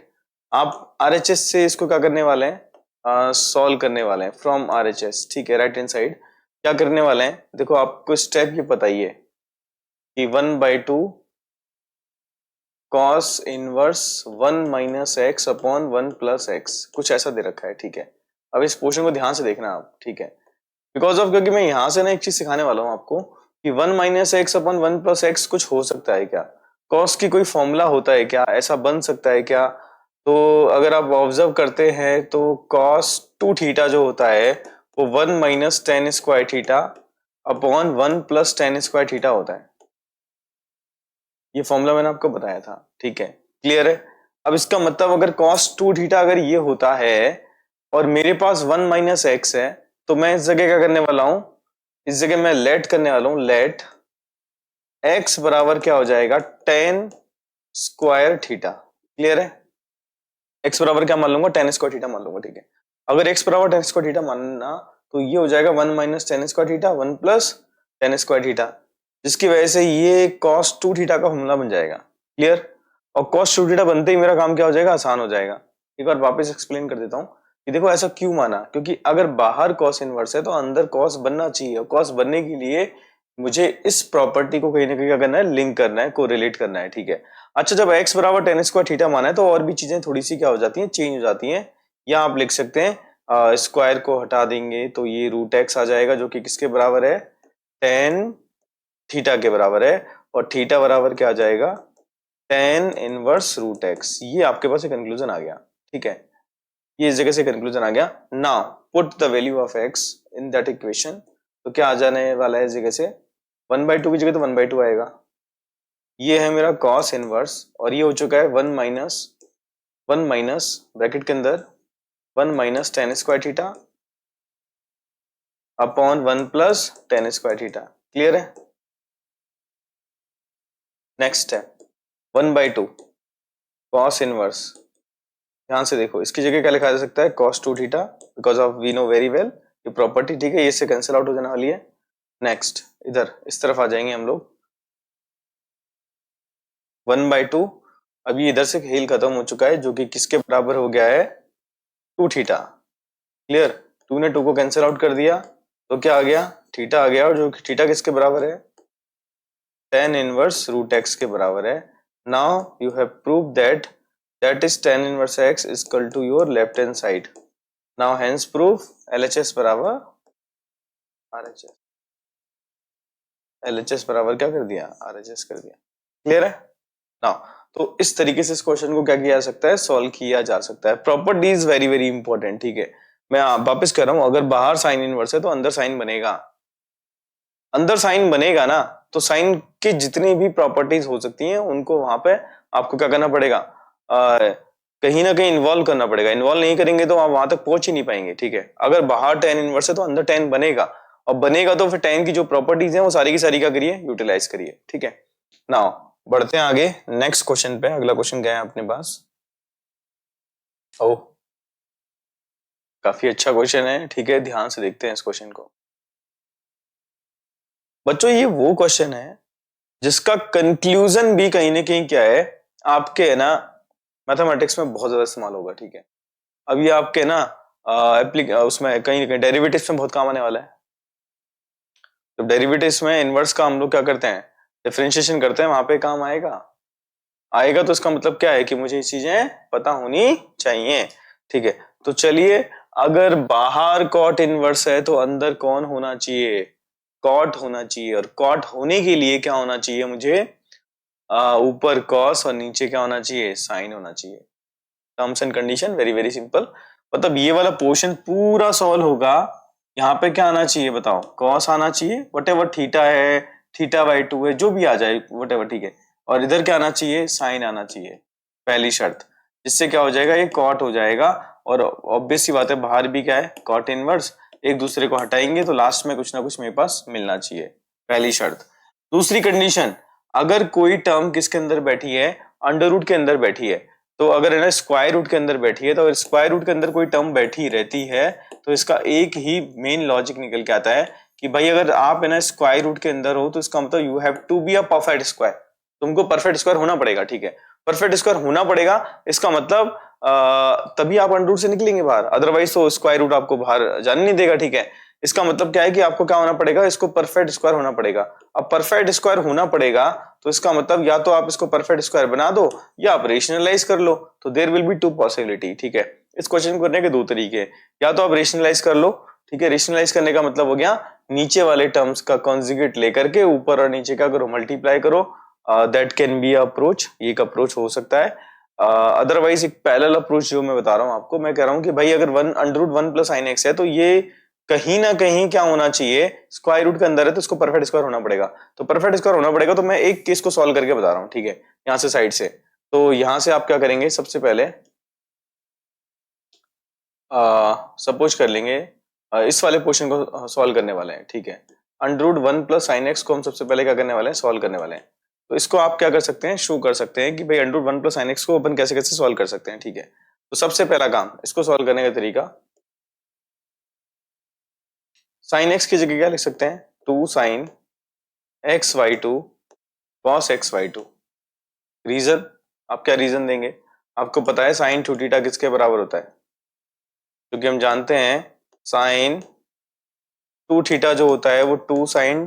आप RHS से इसको क्या करने वाले हैं, सॉल्व करने वाले हैं फ्रॉम RHS, ठीक है। राइट हैंड साइड क्या करने वाले हैं, देखो आपको स्टेप ये पता ही है कि 1/2 cos inverse 1 minus x upon 1 plus x, कुछ ऐसा दे रखा है, ठीक है। अब इस पोर्शन को ध्यान से देखना आप, ठीक है, बिकॉज ऑफ क्योंकि मैं यहां से ना एक चीज सिखाने वाला हूं आपको कि 1 minus x upon 1 plus x कुछ हो सकता है क्या, cos की कोई फॉर्मूला होता है क्या, ऐसा बन सकता है क्या। तो अगर आप ऑब्जर्व करते हैं तो cos 2 थीटा जो होता है वो 1 minus ten square theta upon 1 plus ten square theta होता है, ये फॉर्मूला मैंने आपको बताया था, ठीक है, क्लियर है। अब इसका मतलब अगर cos 2 थीटा अगर ये होता है और मेरे पास 1 माइनस एक्स है, तो मैं इस जगह क्या करने वाला हूं, इस जगह मैं लेट करने वाला हूं, लेट x बराबर क्या हो जाएगा, टेन स्क्वायर थीटा, क्लियर है। x बराबर क्या मान लूंगा, टेन स्क्वायर थीटा मान लूंगा, ठीक है। अगर x बराबर टेन स्क्वायर थीटा मानना तो ये हो जाएगा 1 minus ten square theta 1 plus ten square theta, जिसकी वजह से ये cos 2 थीटा का फॉर्मूला बन जाएगा, क्लियर। और cos 2 थीटा बनते ही मेरा काम क्या हो जाएगा, आसान हो जाएगा। एक बार वापस एक्सप्लेन कर देता हूं कि देखो ऐसा क्यों माना, क्योंकि अगर बाहर cos इनवर्स है तो अंदर cos बनना चाहिए, और cos बनने के लिए मुझे इस प्रॉपर्टी को कहीं ना कहीं क्या करना है, लिंक करना है, कोरिलेट करना है, ठीक है। अच्छा जब x बराबर टेन स्क्वायर थीटा माना है तो और भी चीजें थोड़ी सी क्या हो जाती हैं, चेंज हो जाती हैं। या आप लिख सकते हैं स्क्वायर को हटा देंगे तो ये रूट एक्स आ जाएगा, जो कि किसके बराबर है, टेन थीटा के बराबर है, और थीटा बराबर क्या आ जाएगा, tan इनवर्स रूट एक्स, ये आपके पास एक कंक्लूजन आ गया, ठीक है, ये इस जगह से कंक्लूजन आ गया। Now put the value of x in that equation, तो क्या आ जाने वाला है इस जगह से, 1/2 की जगह तो 1/2 आएगा। ये है मेरा cos इनवर्स और ये हो चुका है 1 माइनस ब्रैकेट के अंदर 1 minus tan square theta upon 1 plus tan square theta. Clear है? नेक्स्ट है 1/2 cos इनवर्स, ध्यान से देखो इसकी जगह क्या लिखा जा सकता है, cos 2 theta, because of we know very well ये प्रॉपर्टी, ठीक है, ये इससे कैंसिल आउट हो जाने वाली है। नेक्स्ट इधर इस तरफ आ जाएंगे हम लोग, 1/2, अभी इधर से हेल खत्म हो चुका है जो कि किसके बराबर हो गया है, 2 थीटा। क्लियर? 2 ने 2 को कैंसिल आउट कर दिया तो क्या आ गया, थीटा आ गया, और जो थीटा किसके बराबर है, tan इनवर्स रूट एक्स के बराबर है। Now you have prove that is tan inverse x is equal to your left hand side. Now hence proof LHS बराबर RHS, LHS बराबर क्या कर दिया, RHS कर दिया। क्लियर है? नाउ तो इस तरीके से इस क्वेश्चन को क्या किया जा सकता है, सॉल्व किया जा सकता है। Property is very very important, ठीक है, मैं वापस कह रहा हूं, अगर बाहर साइन इनवर्स है तो अंदर साइन बनेगा, अंदर साइन बनेगा ना, तो साइन की जितनी भी प्रॉपर्टीज हो सकती हैं उनको वहां पे आपको क्या करना पड़ेगा, कहीं ना कहीं इन्वॉल्व करना पड़ेगा। इन्वॉल्व नहीं करेंगे तो आप वहां तक पहुंच ही नहीं पाएंगे, ठीक है। अगर बाहर tan इनवर्स है तो अंदर tan बनेगा, और बनेगा तो फिर tan की जो प्रॉपर्टीज हैं वो सारी की सारी क्या करिए, यूटिलाइज करिए, ठीक है। नाउ बढ़ते हैं आगे नेक्स्ट क्वेश्चन पे। अगला क्वेश्चन क्या है अपने पास, ओह काफी अच्छा क्वेश्चन है, ठीक है, ध्यान से देखते हैं इस क्वेश्चन को। बच्चों ये वो क्वेश्चन है जिसका कंक्लूजन भी कहीं ना कहीं क्या है, आपके है ना मैथमेटिक्स में बहुत ज्यादा इस्तेमाल होगा, ठीक है। अब ये आपके ना उसमें कहीं ना कहीं डेरिवेटिव्स में बहुत काम आने वाला है। तो डेरिवेटिव्स में इनवर्स का हम लोग क्या करते हैं, डिफरेंशिएशन करते हैं, वहां पे काम आएगा। आएगा तो इसका मतलब क्या है कि मुझे ये चीजें पता होनी चाहिए, ठीक है। तो चलिए, अगर बाहर कॉट इनवर्स है तो अंदर कौन होना चाहिए, कॉट होना चाहिए, और कॉट होने के लिए क्या होना चाहिए मुझे, ऊपर कॉस और नीचे क्या होना चाहिए, साइन होना चाहिए। Terms and condition very very simple, मतलब ये वाला पोर्शन पूरा सॉल्व होगा। यहाँ पे क्या आना चाहिए बताओ, कॉस आना चाहिए, वट एवर थीटा है, θ/2 है, जो भी आ जाए वट एवर, ठीक है। और इधर क्या आना चाहिए, साइन आना चाहिए, पहली शर्त, जिससे क्या हो जाएगा, ये कॉट हो जाएगा। और ऑब्वियस सी बात है बाहर भी क्या है, कॉट इनवर्स, एक दूसरे को हटाएंगे तो लास्ट में कुछ ना कुछ मेरे पास मिलना चाहिए, पहली शर्त। दूसरी कंडीशन, अगर कोई टर्म किसके अंदर बैठी है, अंडर रूट के अंदर बैठी है, तो अगर है ना स्क्वायर रूट के अंदर बैठी है, तो अगर स्क्वायर रूट के अंदर कोई टर्म बैठी रहती है तो इसका एक ही मेन लॉजिक निकल के आता है कि भाई अगर आप है ना स्क्वायर रूट के अंदर हो तो इसका मतलब you have to be a perfect square, तुमको परफेक्ट स्क्वायर होना पड़ेगा, ठीक है। परफेक्ट स्क्वायर होना पड़ेगा, इसका मतलब तभी आप अंडर रूट से निकलेंगे बाहर, अदरवाइज तो स्क्वायर रूट आपको बाहर जाने नहीं देगा, ठीक है। इसका मतलब क्या है कि आपको क्या होना पड़ेगा, इसको परफेक्ट स्क्वायर होना पड़ेगा। अब परफेक्ट स्क्वायर होना पड़ेगा तो इसका मतलब या तो आप इसको परफेक्ट स्क्वायर बना दो या आप रेशनलाइज कर लो, तो there will be two possibility, ठीक है। इस क्वेश्चन को करने के दो तरीके, या तो आप रेशनलाइज कर लो, ठीक है। रेशनलाइज करने का मतलब हो गया नीचे वाले टर्म्स का कॉन्जुगेट लेकर के ऊपर और नीचे क्या करो, मल्टीप्लाई करो, दैट कैन बी अप्रोच, ये एक अप्रोच हो सकता है। अदरवाइज एक पैरेलल अप्रोच जो मैं बता रहा हूं आपको, मैं कह रहा हूं कि भाई अगर √1 + sin x है तो ये कहीं ना कहीं क्या होना चाहिए, स्क्वायर रूट के अंदर है तो इसको परफेक्ट स्क्वायर होना पड़ेगा, तो परफेक्ट स्क्वायर होना पड़ेगा। तो मैं एक केस को सॉल्व करके बता रहा हूँ, ठीक है, यहाँ से साइड से। तो यहाँ से आप क्या करेंगे, सबसे पहले सपोज कर लेंगे इस वाले पोर्शन को सॉल्व करने वाले हैं, ठीक है। √1 + sin x को हम सबसे पहले क्या करने वाले हैं, सॉल्व करने वाले हैं। तो इसको आप क्या कर सकते हैं, शो कर सकते हैं कि भाई √1 + sin x को अपन कैसे कैसे सॉल्व कर सकते हैं, ठीक है। तो सबसे पहला काम, इसको सॉल्व करने का तरीका, sin x की जगह क्या लिख सकते हैं, 2 sin x/2 cos x/2। Reason, आप क्या रीजन देंगे, आपको पता है sin 2θ किसके बराबर होता है, क्योंकि हम जानते हैं sin 2θ जो होता है वो 2 sin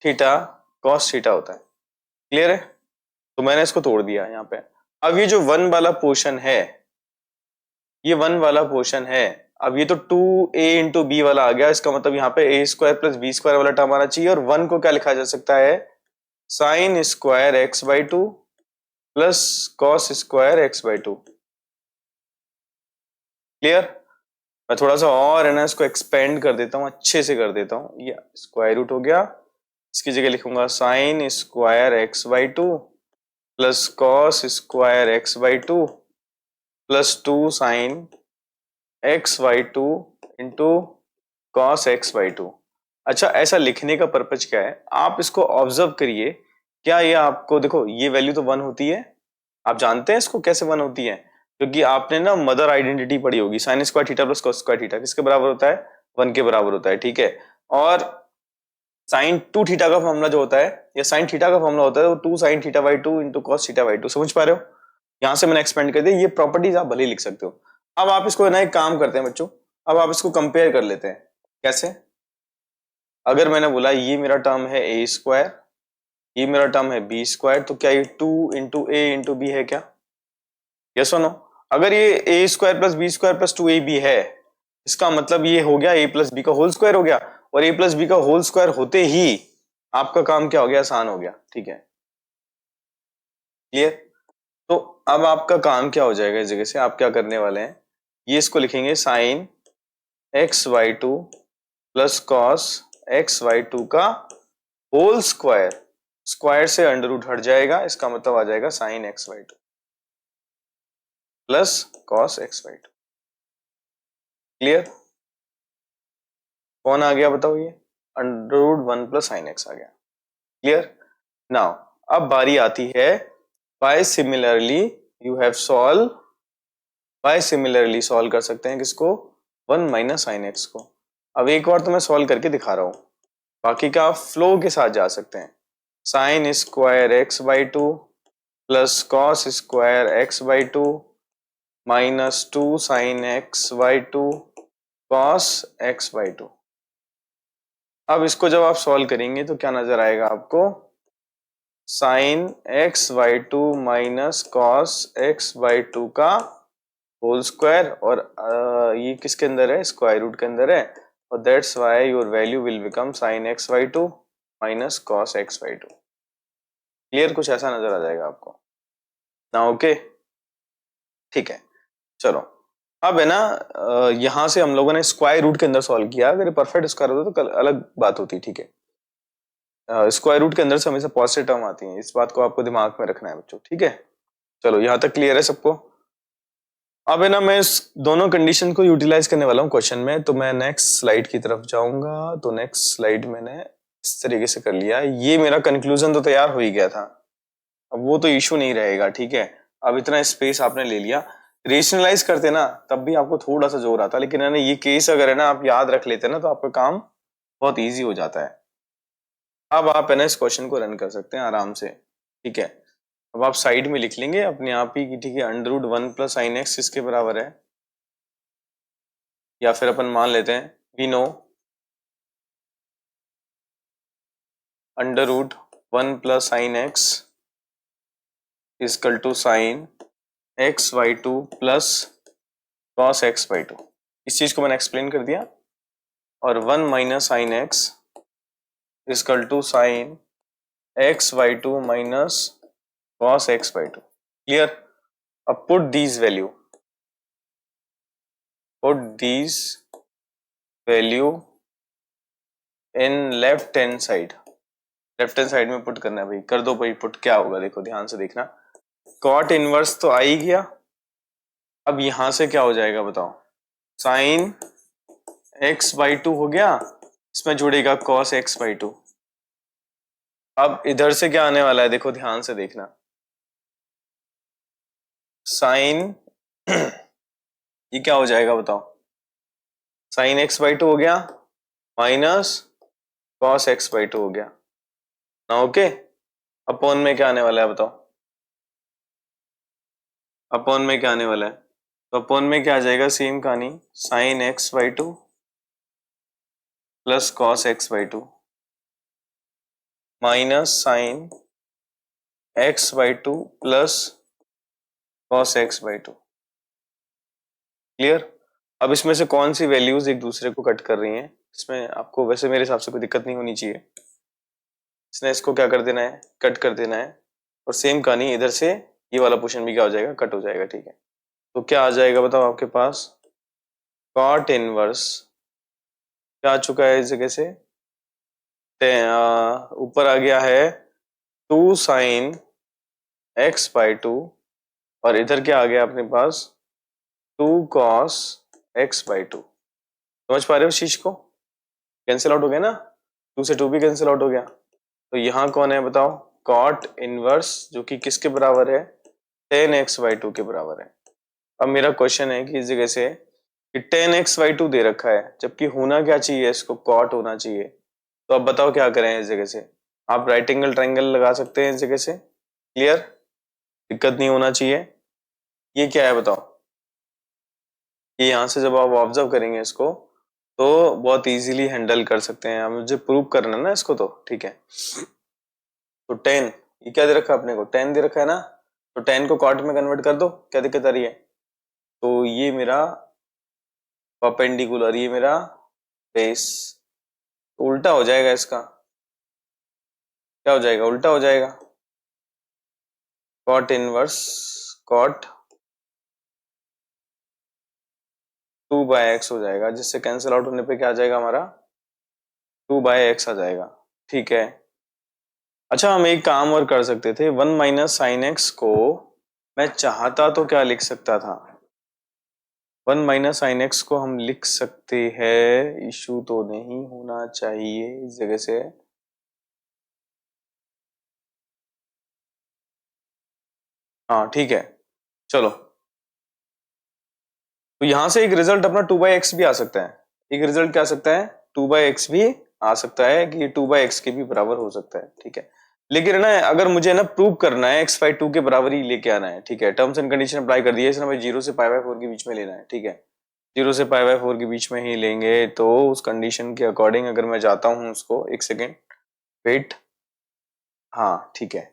θ cos θ होता है। क्लियर है? तो मैंने इसको तोड़ दिया यहाँ पे। अब ये जो 1 वाला पोर्शन है, ये 1 वाला पोर्शन है, अब ये तो 2a × b वाला आ गया, इसका मतलब यहाँ पे a² + b² वाला टर्म आना चाहिए। और 1 को क्या लिखा जा सकता है, sin² x/2 plus cos square x by two. Clear? मैं थोड़ा सा और है ना इसको एक्सपेंड कर देता हूँ, अच्छे से कर देता हूँ। ये स्क्वायर रूट हो गया, इसकी जगह लिखूंगा sine square x by two plus cos square x by two plus two sine x by two into cos x by to. अच्छा, ऐसा लिखने का पर्पज क्या है, आप इसको ऑब्जर्व करिए। क्या ये आपको देखो, ये वैल्यू तो वन होती है, आप जानते हैं इसको कैसे वन होती है, क्योंकि आपने ना मदर आइडेंटिटी पढ़ी होगी, sine square theta plus cos square theta किसके बराबर होता है, वन के बराबर होता है, ठीक है। और साइन टू थीटा का फॉर्मूला जो होता है, या साइन थीटा का फॉर्मूला होता है, वो two sine theta by two into cos theta by two. समझ पा रहे हो? यहां से मैंने एक्सपेंड कर दिया, ये प्रॉपर्टीज आप भले ही लिख सकते हो। अब आप इसको ना एक काम करते हैं बच्चों, अब आप इसको कंपेयर कर लेते हैं। कैसे? अगर मैंने बोला ये मेरा टर्म है ए स्क्वायर, ये मेरा टर्म है बी स्क्वायर, तो क्या ये two into a into b है क्या? यस और नो? अगर ये a square plus b square plus two a b है, इसका मतलब ये हो गया ए प्लस बी का होल स्क्वायर हो गया, और ए प्लस बी का होल स्क्वायर होते ही आपका काम क्या हो गया, आसान हो गया। ठीक है, क्लियर? तो अब आपका काम क्या हो जाएगा, इस जगह से आप क्या करने वाले हैं, ये इसको लिखेंगे sine x y two plus cos x y two का होल स्क्वायर, स्क्वायर से अंडर रूट हट जाएगा, इसका मतलब आ जाएगा sine x y two plus cos x y two. Clear? कौन आ गया बताओ, ये under root one plus sine x आ गया। क्लियर? नाउ अब बारी आती है by similarly you have solve, by similarly solve कर सकते हैं किसको, वन माइनस साइन एक्स को। अब एक बार तो मैं सॉल्व करके दिखा रहा हूं, बाकी का आप फ्लो के साथ जा सकते हैं। Sine square x by two plus cos square x by two minus two sine x by to cos x by to. अब इसको जब आप सॉल्व करेंगे तो क्या नजर आएगा आपको, sign x by two minus cos x by to का होल स्क्वायर, और ये किसके अंदर है, स्क्वायर रूट के अंदर है, और that's why your value will become sign x by two minus cos x by two. Clear? कुछ ऐसा नजर आ जाएगा आपको ना? ओके, ठीक है। चलो, अब है ना यहां से हम लोगों ने स्क्वायर रूट के अंदर सॉल्व किया, अगर परफेक्ट स्क्वायर होता तो अलग बात होती, ठीक है। स्क्वायर रूट के अंदर से हमेशा पॉजिटिव टर्म आती है, इस बात को आपको दिमाग में रखना है बच्चों, ठीक है। चलो, यहां तक क्लियर है सबको? अब है ना मैं इस दोनों कंडीशन को यूटिलाइज करने वाला हूँ क्वेश्चन में, तो मैं नेक्स्ट स्लाइड की तरफ जाऊंगा। तो नेक्स्ट स्लाइड मैंने इस तरीके से कर लिया, ये मेरा कंक्लूजन तो तैयार हो ही गया था, अब वो तो इशू नहीं रहेगा, ठीक है। अब इतना स्पेस आपने ले लिया, रेशनलाइज करते ना तब भी आपको थोड़ा सा जोर आता, लेकिन है ना ये केस अगर है ना आप याद रख लेते ना तो आपका काम बहुत ईजी हो जाता है। अब आप है ना इस क्वेश्चन को रन कर सकते हैं आराम से, ठीक है। अब आप साइड में लिख लेंगे अपने आप ही कि ठीक है, under root one plus sine x इसके बराबर है, या फिर अपन मान लेते हैं we know under root one plus sine x is equal to sine x by two plus cos x by two. इस चीज को मैंने एक्सप्लेन कर दिया, और one minus sine x is equal to sine x by two minus cos x by two. Clear? अब put these value, put these value in left hand side, left hand side में put करना है भाई, कर दो भाई पुट। क्या होगा देखो, ध्यान से देखना, कॉट इनवर्स तो आ ही गया, अब यहां से क्या हो जाएगा बताओ, साइन एक्स बाई टू हो गया, इसमें जुड़ेगा कॉस एक्स बाई टू। अब इधर से क्या आने वाला है देखो, ध्यान से देखना, साइन ये क्या हो जाएगा बताओ, साइन एक्स बाई टू हो गया minus cos x by to हो गया ना। ओके, अपॉन में क्या आने वाला है बताओ, अपॉन में क्या आने वाला है, तो अपॉन में क्या आ जाएगा, सेम कहानी, sign x by two plus cos x by two minus sine x by two plus cos x by two. Clear? अब इसमें से कौन सी वैल्यूज एक दूसरे को कट कर रही हैं, इसमें आपको वैसे मेरे हिसाब से कोई दिक्कत नहीं होनी चाहिए, इसने इसको क्या कर देना है, कट कर देना है, और सेम कहानी इधर से ये वाला पोर्शन भी क्या हो जाएगा, कट हो जाएगा। ठीक है, तो क्या आ जाएगा बताओ आपके पास, कॉट इनवर्स क्या आ चुका है इस जगह से, ऊपर आ गया है 2 साइन x बाई 2, और इधर क्या आ गया अपने पास 2 कॉस x बाई 2। समझ पा रहे हो इस चीज को, कैंसिल आउट हो गया ना, 2 से 2 भी कैंसिल आउट हो गया। तो यहाँ कौन है बताओ, कॉट इनवर्स, जो कि किसके बराबर है, tan x बाई 2 के बराबर है। अब मेरा क्वेश्चन है कि इस जगह से कि tan x बाई 2 दे रखा है, जबकि होना क्या चाहिए, इसको कॉट होना चाहिए। तो अब बताओ क्या करें इस जगह से, आप राइट एंगल ट्रायंगल लगा सकते हैं इस जगह से, क्लियर, दिक्कत नहीं होना चाहिए। ये क्या है बताओ, ये यहाँ से जब आप ऑब्जर्व करेंगे इसको तो बहुत इजीली हैंडल कर सकते हैं। अब मुझे प्रूव करना है ना इसको, तो ठीक है। तो 10, ये क्या दे रखा है अपने को, 10 दे रखा है ना, तो 10 को कॉट में कन्वर्ट कर दो, क्या दिक्कत आ रही है। तो ये मेरा परपेंडिकुलर, ये मेरा बेस, तो उल्टा हो जाएगा इसका, क्या हो जाएगा, उल्टा हो जाएगा, cot inverse cot 2 by x हो जाएगा, जिससे कैंसिल आउट होने पे क्या आ जाएगा हमारा 2 बाय एक्स आ जाएगा। ठीक है, अच्छा हम एक काम और कर सकते थे, 1 माइनस साइन एक्स को मैं चाहता तो क्या लिख सकता था, 1 माइनस साइन एक्स को हम लिख सकते हैं, इशू तो नहीं होना चाहिए इस जगह से। हाँ ठीक है, चलो, तो यहां से एक रिजल्ट अपना 2 बाई एक्स भी आ सकता है, एक रिजल्ट क्या आ सकता है 2 बाई एक्स भी आ सकता है, कि ये 2 बाई एक्स के भी बराबर हो सकता है। ठीक है, लेकिन है ना, अगर मुझे ना प्रूव करना है एक्स बाई 2 के बराबर ही लेके आना है, ठीक है, टर्म्स एंड कंडीशन अप्लाई कर दिए, भाई 0 से पाई बाई 4 के बीच में लेना है। ठीक है, 0 से पाई बाई 4 के बीच में ही लेंगे, तो उस कंडीशन के अकॉर्डिंग अगर मैं जाता हूं उसको, एक सेकेंड वेट, हाँ ठीक है,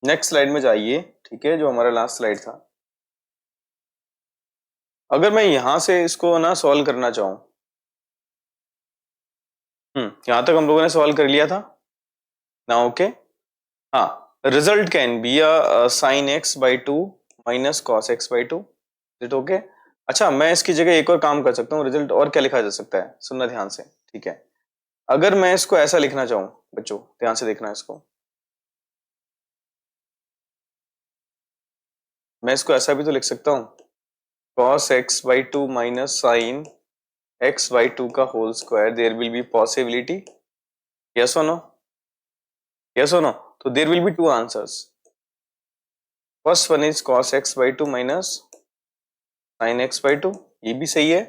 नेक्स्ट स्लाइड में जाइए। ठीक है, जो हमारा लास्ट स्लाइड था, अगर मैं यहां से इसको ना सॉल्व करना चाहूं, यहां तक हम लोगों ने सॉल्व कर लिया था ना, ओके। हाँ, result can be sign x by 2 minus cos x by 2, it okay. अच्छा, मैं इसकी जगह एक और काम कर सकता हूँ, रिजल्ट और क्या लिखा जा सकता है, सुनना ध्यान से। ठीक है, अगर मैं इसको ऐसा लिखना चाहूं, बच्चों ध्यान से देखना इसको, मैं इसको ऐसा भी तो लिख सकता हूँ, cos x by 2 minus sine x by 2 का whole square, there will be possibility, yes और नो, यस और नो। तो there will be two answers, first one is cos x by 2 minus sine x by 2, ये भी सही है,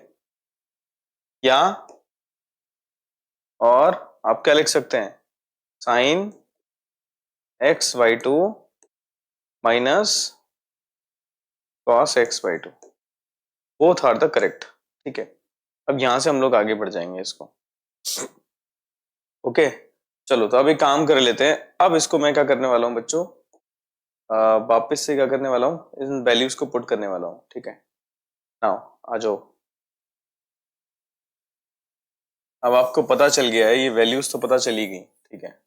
या और आप क्या लिख सकते हैं, sine x by 2 minus cos x by 2, both are the correct. ठीक है, अब यहां से हम लोग आगे बढ़ जाएंगे इसको, ओके। चलो, तो अब एक काम कर लेते हैं, अब इसको मैं क्या करने वाला हूं बच्चों, वापस से क्या करने वाला हूं, इन वैल्यूज को पुट करने वाला हूं। ठीक है, नाउ आ जाओ, अब आपको पता चल गया है, ये वैल्यूज तो पता चली गई। ठीक है,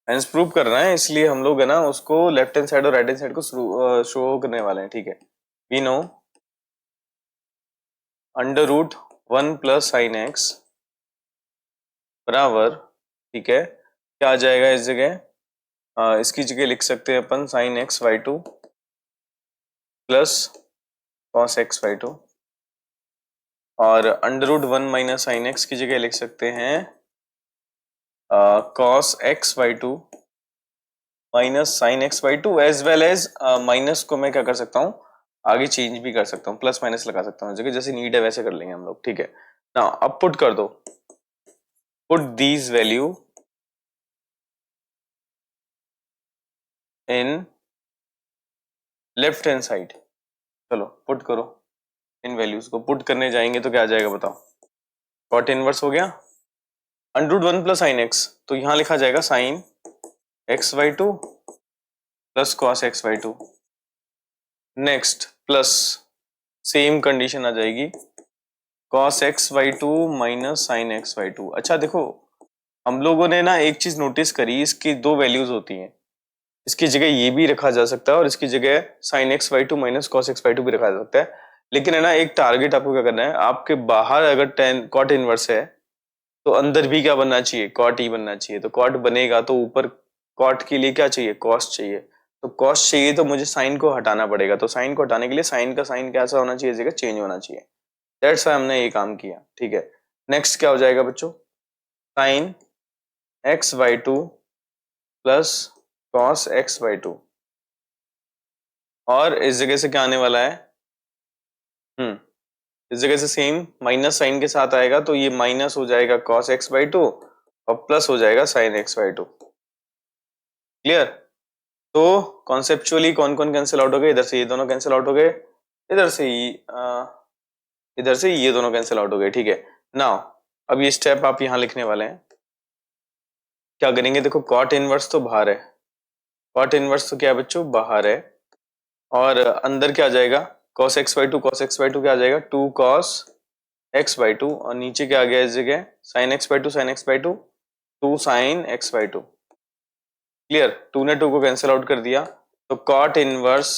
हेंस प्रूव करना है, इसलिए हम लोग है ना उसको लेफ्ट हैंड साइड और राइट हैंड साइड को शो करने वाले हैं। ठीक है, we know under root 1 plus sine x बराबर, ठीक है, क्या आ जाएगा इस जगह, इसकी जगह लिख सकते हैं अपन sine x by 2 plus cos x by 2, और under root 1 minus sine x की जगह लिख सकते हैं cos x by 2 minus sine x by 2, as well as minus को मैं क्या कर सकता हूँ, आगे चेंज भी कर सकता हूँ, प्लस माइनस लगा सकता हूँ, जगह जैसे नीड है वैसे कर लेंगे हम लोग। ठीक है ना, अब पुट कर दो, put these value in left hand side, चलो पुट करो, इन वैल्यूज को पुट करने जाएंगे तो क्या आ जाएगा बताओ, कॉट इनवर्स हो गया, under root 1 plus sine x, तो यहां लिखा जाएगा sine x by 2 plus cos x by 2, next plus same condition आ जाएगी cos x by 2 minus sine x by 2। अच्छा देखो, हम लोगों ने ना एक चीज नोटिस करी, इसकी दो वैल्यूज होती हैं, इसकी जगह ये भी रखा जा सकता है और इसकी जगह sin x/2 minus cos x/2 भी रखा जा सकता है। लेकिन है ना, एक टारगेट आपको क्या करना है, आपके बाहर अगर टेन कॉट इनवर्स है तो अंदर भी क्या बनना चाहिए, कॉट ही बनना चाहिए। तो कॉट बनेगा तो ऊपर कॉट के लिए क्या चाहिए, कॉस चाहिए। तो कॉस चाहिए तो मुझे साइन को हटाना पड़ेगा, तो साइन को हटाने के लिए साइन का साइन कैसा होना चाहिए, जगह चेंज होना चाहिए। दैट्स व्हाई हमने ये काम किया, ठीक है। नेक्स्ट क्या हो जाएगा बच्चों, sign x/2 plus cos x/2, और इस जगह से क्या आने वाला है, इस जगह से सेम माइनस साइन के साथ आएगा, तो ये माइनस हो जाएगा cos x/2 और प्लस हो जाएगा sin x/2। क्लियर। तो कॉन्सेप्चुअली कौन कौन कैंसिल आउट हो गए, इधर से ये दोनों कैंसिल आउट हो गए, इधर से ये दोनों कैंसिल आउट हो गए, ठीक है। नाउ अब ये स्टेप आप यहां लिखने वाले हैं, क्या करेंगे, देखो कॉट इनवर्स तो बाहर है, कॉट इनवर्स तो क्या है बच्चों, बाहर है, और अंदर क्या आ जाएगा, cos x/2, cos x/2 क्या आ जाएगा, 2 cos x/2, और नीचे क्या आ गया इस जगह, sin x/2, sin x/2, 2 sin x/2। Clear, 2 ने 2 को कैंसिल आउट कर दिया, तो cot inverse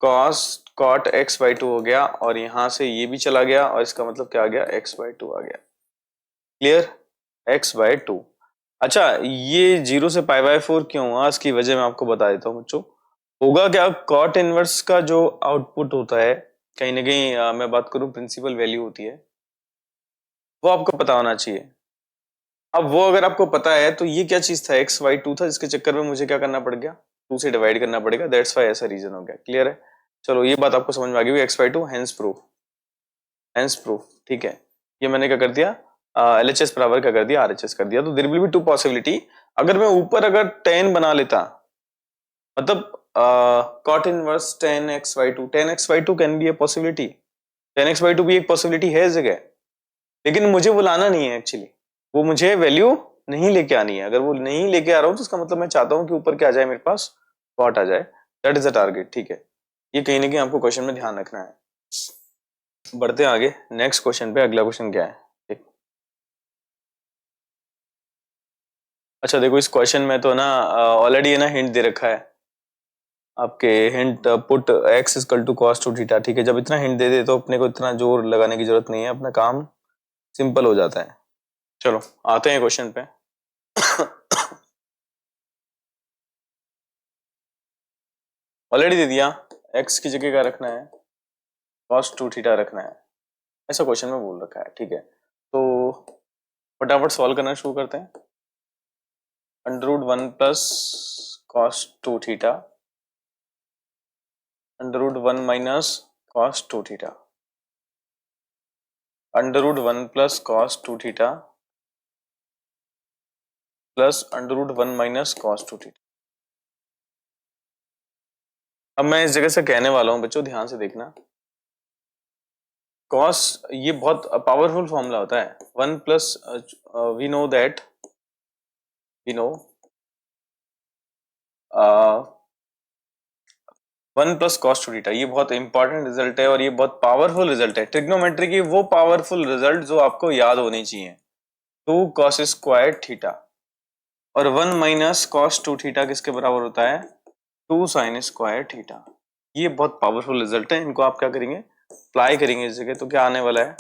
cos cot x/2 हो गया, और यहां से ये भी चला गया, और इसका मतलब क्या आ गया, x/2 आ गया। Clear, x/2। अच्छा, ये 0 से π/4 क्यों हुआ, इसकी वजह मैं आपको बता देता हूँ बच्चों। होगा क्या, कॉट इनवर्स का जो आउटपुट होता है, कहीं ना कहीं मैं बात करूं प्रिंसिपल वैल्यू होती है, वो आपको पता होना चाहिए। अब वो अगर आपको पता है तो ये क्या चीज था, x/2 था, जिसके चक्कर में मुझे क्या करना पड़ गया, 2 से डिवाइड करना पड़ेगा, दैट्स व्हाई ऐसा रीजन हो गया। क्लियर है, चलो ये बात आपको समझ में आ गई, x/2 hence proof, hence proof, ठीक है। ये मैंने क्या कर दिया, LHS बराबर क्या कर दिया, RHS कर दिया। तो there will be two possibility, अगर मैं ऊपर अगर 10 बना लेता, मतलब cot inverse tan x/2, tan x/2 can be a possibility, tan x/2 भी एक पॉसिबिलिटी है इस जगह, लेकिन मुझे वो लाना नहीं है एक्चुअली, वो मुझे वैल्यू नहीं लेके आनी है। अगर वो नहीं लेके आ रहा हूं तो उसका मतलब मैं चाहता हूं कि ऊपर क्या आ जाए, मेरे पास cot आ जाए, दैट इज द टारगेट, ठीक है। ये कहीं ना कहीं आपको क्वेश्चन में ध्यान रखना है। बढ़ते हैं आगे नेक्स्ट क्वेश्चन पे, अगला क्वेश्चन क्या है, ठीक। अच्छा देखो, इस क्वेश्चन में तो ना ऑलरेडी है ना हिंट दे रखा है आपके, hint put x equal to cos 2 theta, ठीक है। जब इतना हिंट दे दे तो अपने को इतना जोर लगाने की जरूरत नहीं है, अपना काम सिंपल हो जाता है। चलो आते हैं क्वेश्चन पे। ऑलरेडी दे दिया, x की जगह क्या रखना है, cos 2 थीटा रखना है, ऐसा क्वेश्चन में बोल रखा है, ठीक है। तो फटाफट सॉल्व करना शुरू करते हैं। √1 plus cos 2 theta, √1 minus cos 2 theta, √1 plus cos 2 theta plus √1 minus cos 2 theta. अब मैं इस जगह से कहने वाला हूं बच्चों, ध्यान से देखना, cos ये बहुत पावरफुल फॉर्मूला होता है, 1 plus we know that, we know 1 plus cos 2 theta, ये बहुत इंपॉर्टेंट रिजल्ट है और ये बहुत पावरफुल रिजल्ट है ट्रिग्नोमेट्री की, वो पावरफुल रिजल्ट जो आपको याद होनी चाहिए। 2 cos स्क्वायर थीटा और 1 माइनस cos 2 थीटा किसके बराबर होता है, 2 sin स्क्वायर थीटा। ये बहुत पावरफुल रिजल्ट है, इनको आप क्या करेंगे, अप्लाई करेंगे इस जगह, तो क्या आने वाला है,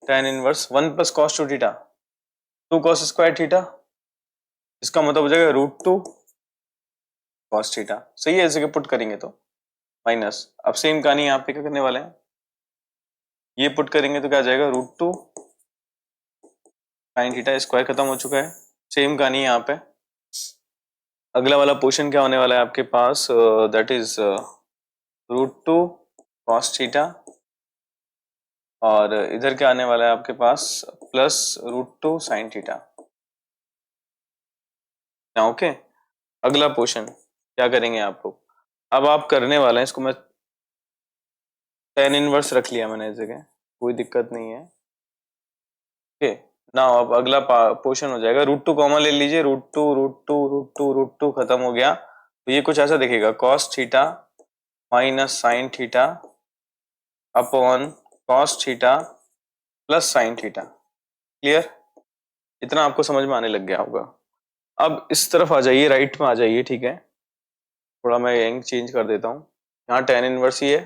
tan inverse 1 plus cos 2 theta 2 cos square theta, इसका मतलब हो जाएगा √2 cos थीटा। सही है, इस जगह पुट करेंगे तो माइनस, अब सेम कहानी यहाँ पे क्या करने वाले हैं, ये पुट करेंगे तो क्या आ जाएगा, √2 sin थीटा, स्क्वायर खत्म हो चुका है। सेम कहानी यहाँ पे, अगला वाला पोर्शन क्या होने वाला है आपके पास, दैट इज √2 cos थीटा, और इधर क्या आने वाला है आपके पास, प्लस √2 sin थीटा। ओके, अगला पोर्शन क्या करेंगे आप लोग, अब आप करने वाले हैं, इसको मैं tan इनवर्स रख लिया मैंने इस जगह, कोई दिक्कत नहीं है। ओके, ना अब अगला पोर्शन हो जाएगा, √2 कॉमन ले लीजिए, √2 √2 √2 √2 खत्म हो गया, तो ये कुछ ऐसा दिखेगा, cos theta minus sin theta upon cos theta plus sin theta. Clear, इतना आपको समझ में आने लग गया होगा। अब इस तरफ आ जाइए, राइट में आ जाइए, ठीक है। थोड़ा मैं एंग चेंज कर देता हूँ, यहाँ tan इनवर्स ही है,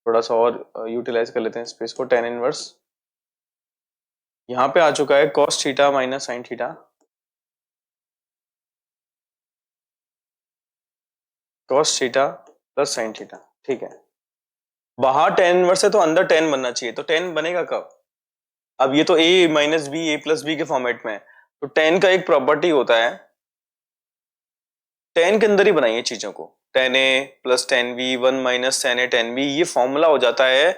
थोड़ा सा और यूटिलाइज कर लेते हैं स्पेस को। tan इनवर्स यहाँ पे आ चुका है cos theta minus sin theta, cos theta plus sin theta, ठीक है। बाहर tan इनवर्स है तो अंदर tan बनना चाहिए, तो tan बनेगा कब? अब ये तो a minus b, a plus b के फॉर्मेट में है, तो tan का एक प्रॉपर्टी होता है, tan के अंदर ही बनाइए चीजों को, tan a plus tan b, 1 minus tan a tan b, ये फॉर्मूला हो जाता है।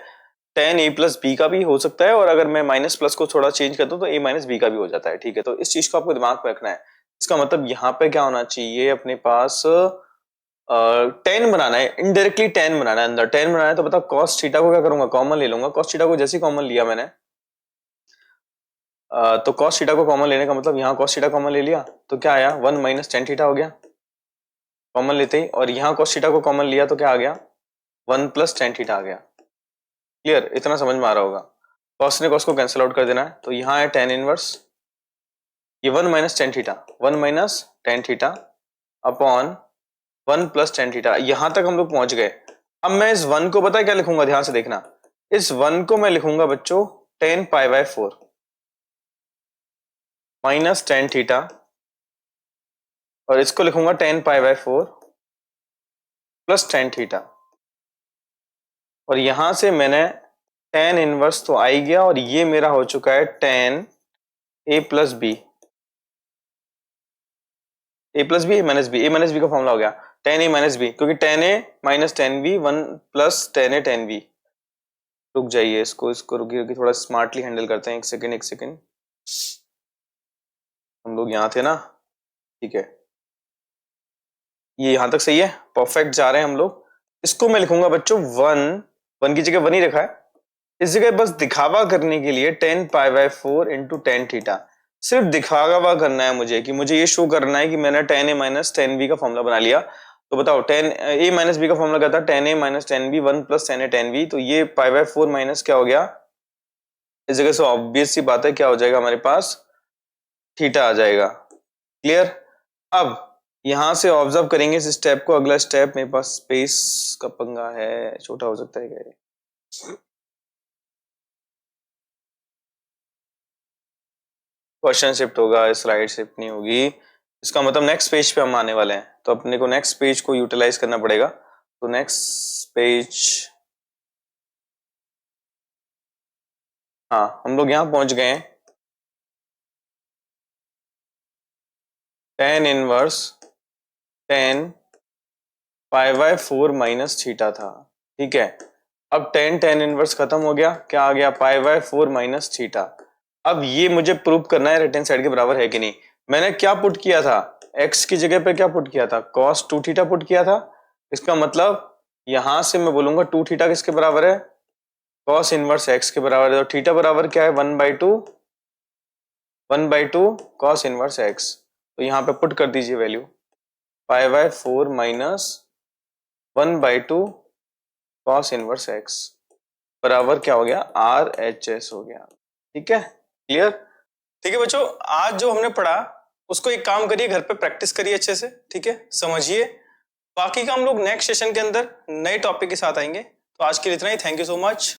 tan a प्लस बी का भी हो सकता है, और अगर मैं माइनस प्लस को थोड़ा चेंज कर दूं तो a माइनस बी का भी हो जाता है, ठीक है। तो इस चीज को आपको दिमाग में रखना है। इसका मतलब यहाँ पे क्या होना चाहिए अपने पास, tan बनाना है, इनडायरेक्टली tan बनाना है, अंदर tan बनाना है। तो बताओ cos थीटा को क्या करूंगा, कॉमन ले लूंगा। cos थीटा को जैसे कॉमन लिया मैंने, तो cos थीटा को कॉमन लेने का मतलब यहाँ cos थीटा कॉमन ले लिया तो क्या आया, 1 माइनस tan थीटा हो गया कॉमन लेते ही, और यहाँ cos थीटा को कॉमन लिया तो क्या आ गया, 1 प्लस tan थीटा आ गया। क्लियर, इतना समझ में आ रहा होगा। cos ने cos को कैंसिल आउट कर देना है, तो यहाँ है tan इनवर्स, ये 1 minus tan theta, 1 minus tan theta upon 1 plus tan theta. यहां तक हम लोग पहुंच गए। अब मैं इस 1 को पता है क्या लिखूंगा, ध्यान से देखना, इस 1 को मैं लिखूंगा बच्चों tan pi by 4 minus tan theta, और इसको लिखूंगा tan pi by 4 plus tan theta, और यहां से मैंने tan इनवर्स तो आ ही गया, और ये मेरा हो चुका है tan a plus b, a plus b, a minus b का फॉर्मूला हो गया tan a माइनस बी, क्योंकि tan a minus tan b 1 plus tan a tan b। रुक जाइए, इसको रुकिए, थोड़ा स्मार्टली हैंडल करते हैं। एक सेकेंड, हम लोग यहाँ थे ना, ठीक है, ये यहां तक सही है, परफेक्ट जा रहे हैं हम लोग। इसको मैं लिखूंगा बच्चों 1 की जगह 1 ही रखा है, इस जगह बस दिखावा करने के लिए tan pi by 4 into tan theta, सिर्फ दिखावा करना है मुझे, कि मुझे ये शो करना है कि मैंने tan a minus tan b का फॉर्मूला बना लिया। तो बताओ tan a माइनस b का फॉर्मूला क्या था, tan a minus tan b 1 plus tan a tan b, तो ये पाई बाय 4 माइनस क्या हो गया, इस जगह से ऑब्वियस सी बात है क्या हो जाएगा हमारे पास, थीटा आ जाएगा। क्लियर। अब यहां से ऑब्जर्व करेंगे इस स्टेप को, अगला स्टेप मेरे पास स्पेस का पंगा है, छोटा हो सकता है क्या, क्वेश्चन शिफ्ट होगा, स्लाइड शिफ्ट नहीं होगी, इसका मतलब नेक्स्ट पेज पे हम आने वाले हैं, तो अपने को नेक्स्ट पेज को यूटिलाइज करना पड़ेगा। तो नेक्स्ट पेज, हाँ हम लोग यहां पहुंच गए हैं, tan inverse tan pi by 4 minus theta था, ठीक है। अब tan इनवर्स खत्म हो गया, क्या आ गया, पाई बाय 4 माइनस थीटा। अब ये मुझे प्रूव करना है राइट हैंड साइड के बराबर है कि नहीं। मैंने क्या पुट किया था, x की जगह पे क्या पुट किया था, cos 2 थीटा पुट किया था। इसका मतलब यहां से मैं बोलूंगा 2 थीटा किसके बराबर है, cos इनवर्स x के बराबर है। तो थीटा बराबर क्या है, 1/2 cos इनवर्स x। तो यहाँ पे पुट कर दीजिए value, pi by 4 minus 1/2 cos inverse x बराबर क्या हो गया, RHS हो गया। ठीक है, क्लियर। ठीक है बच्चों, आज जो हमने पढ़ा उसको एक काम करिए, घर पे प्रैक्टिस करिए अच्छे से, ठीक है, समझिए। बाकी का हम लोग नेक्स्ट सेशन के अंदर नए टॉपिक के साथ आएंगे। तो आज के लिए इतना ही, थैंक यू सो मच।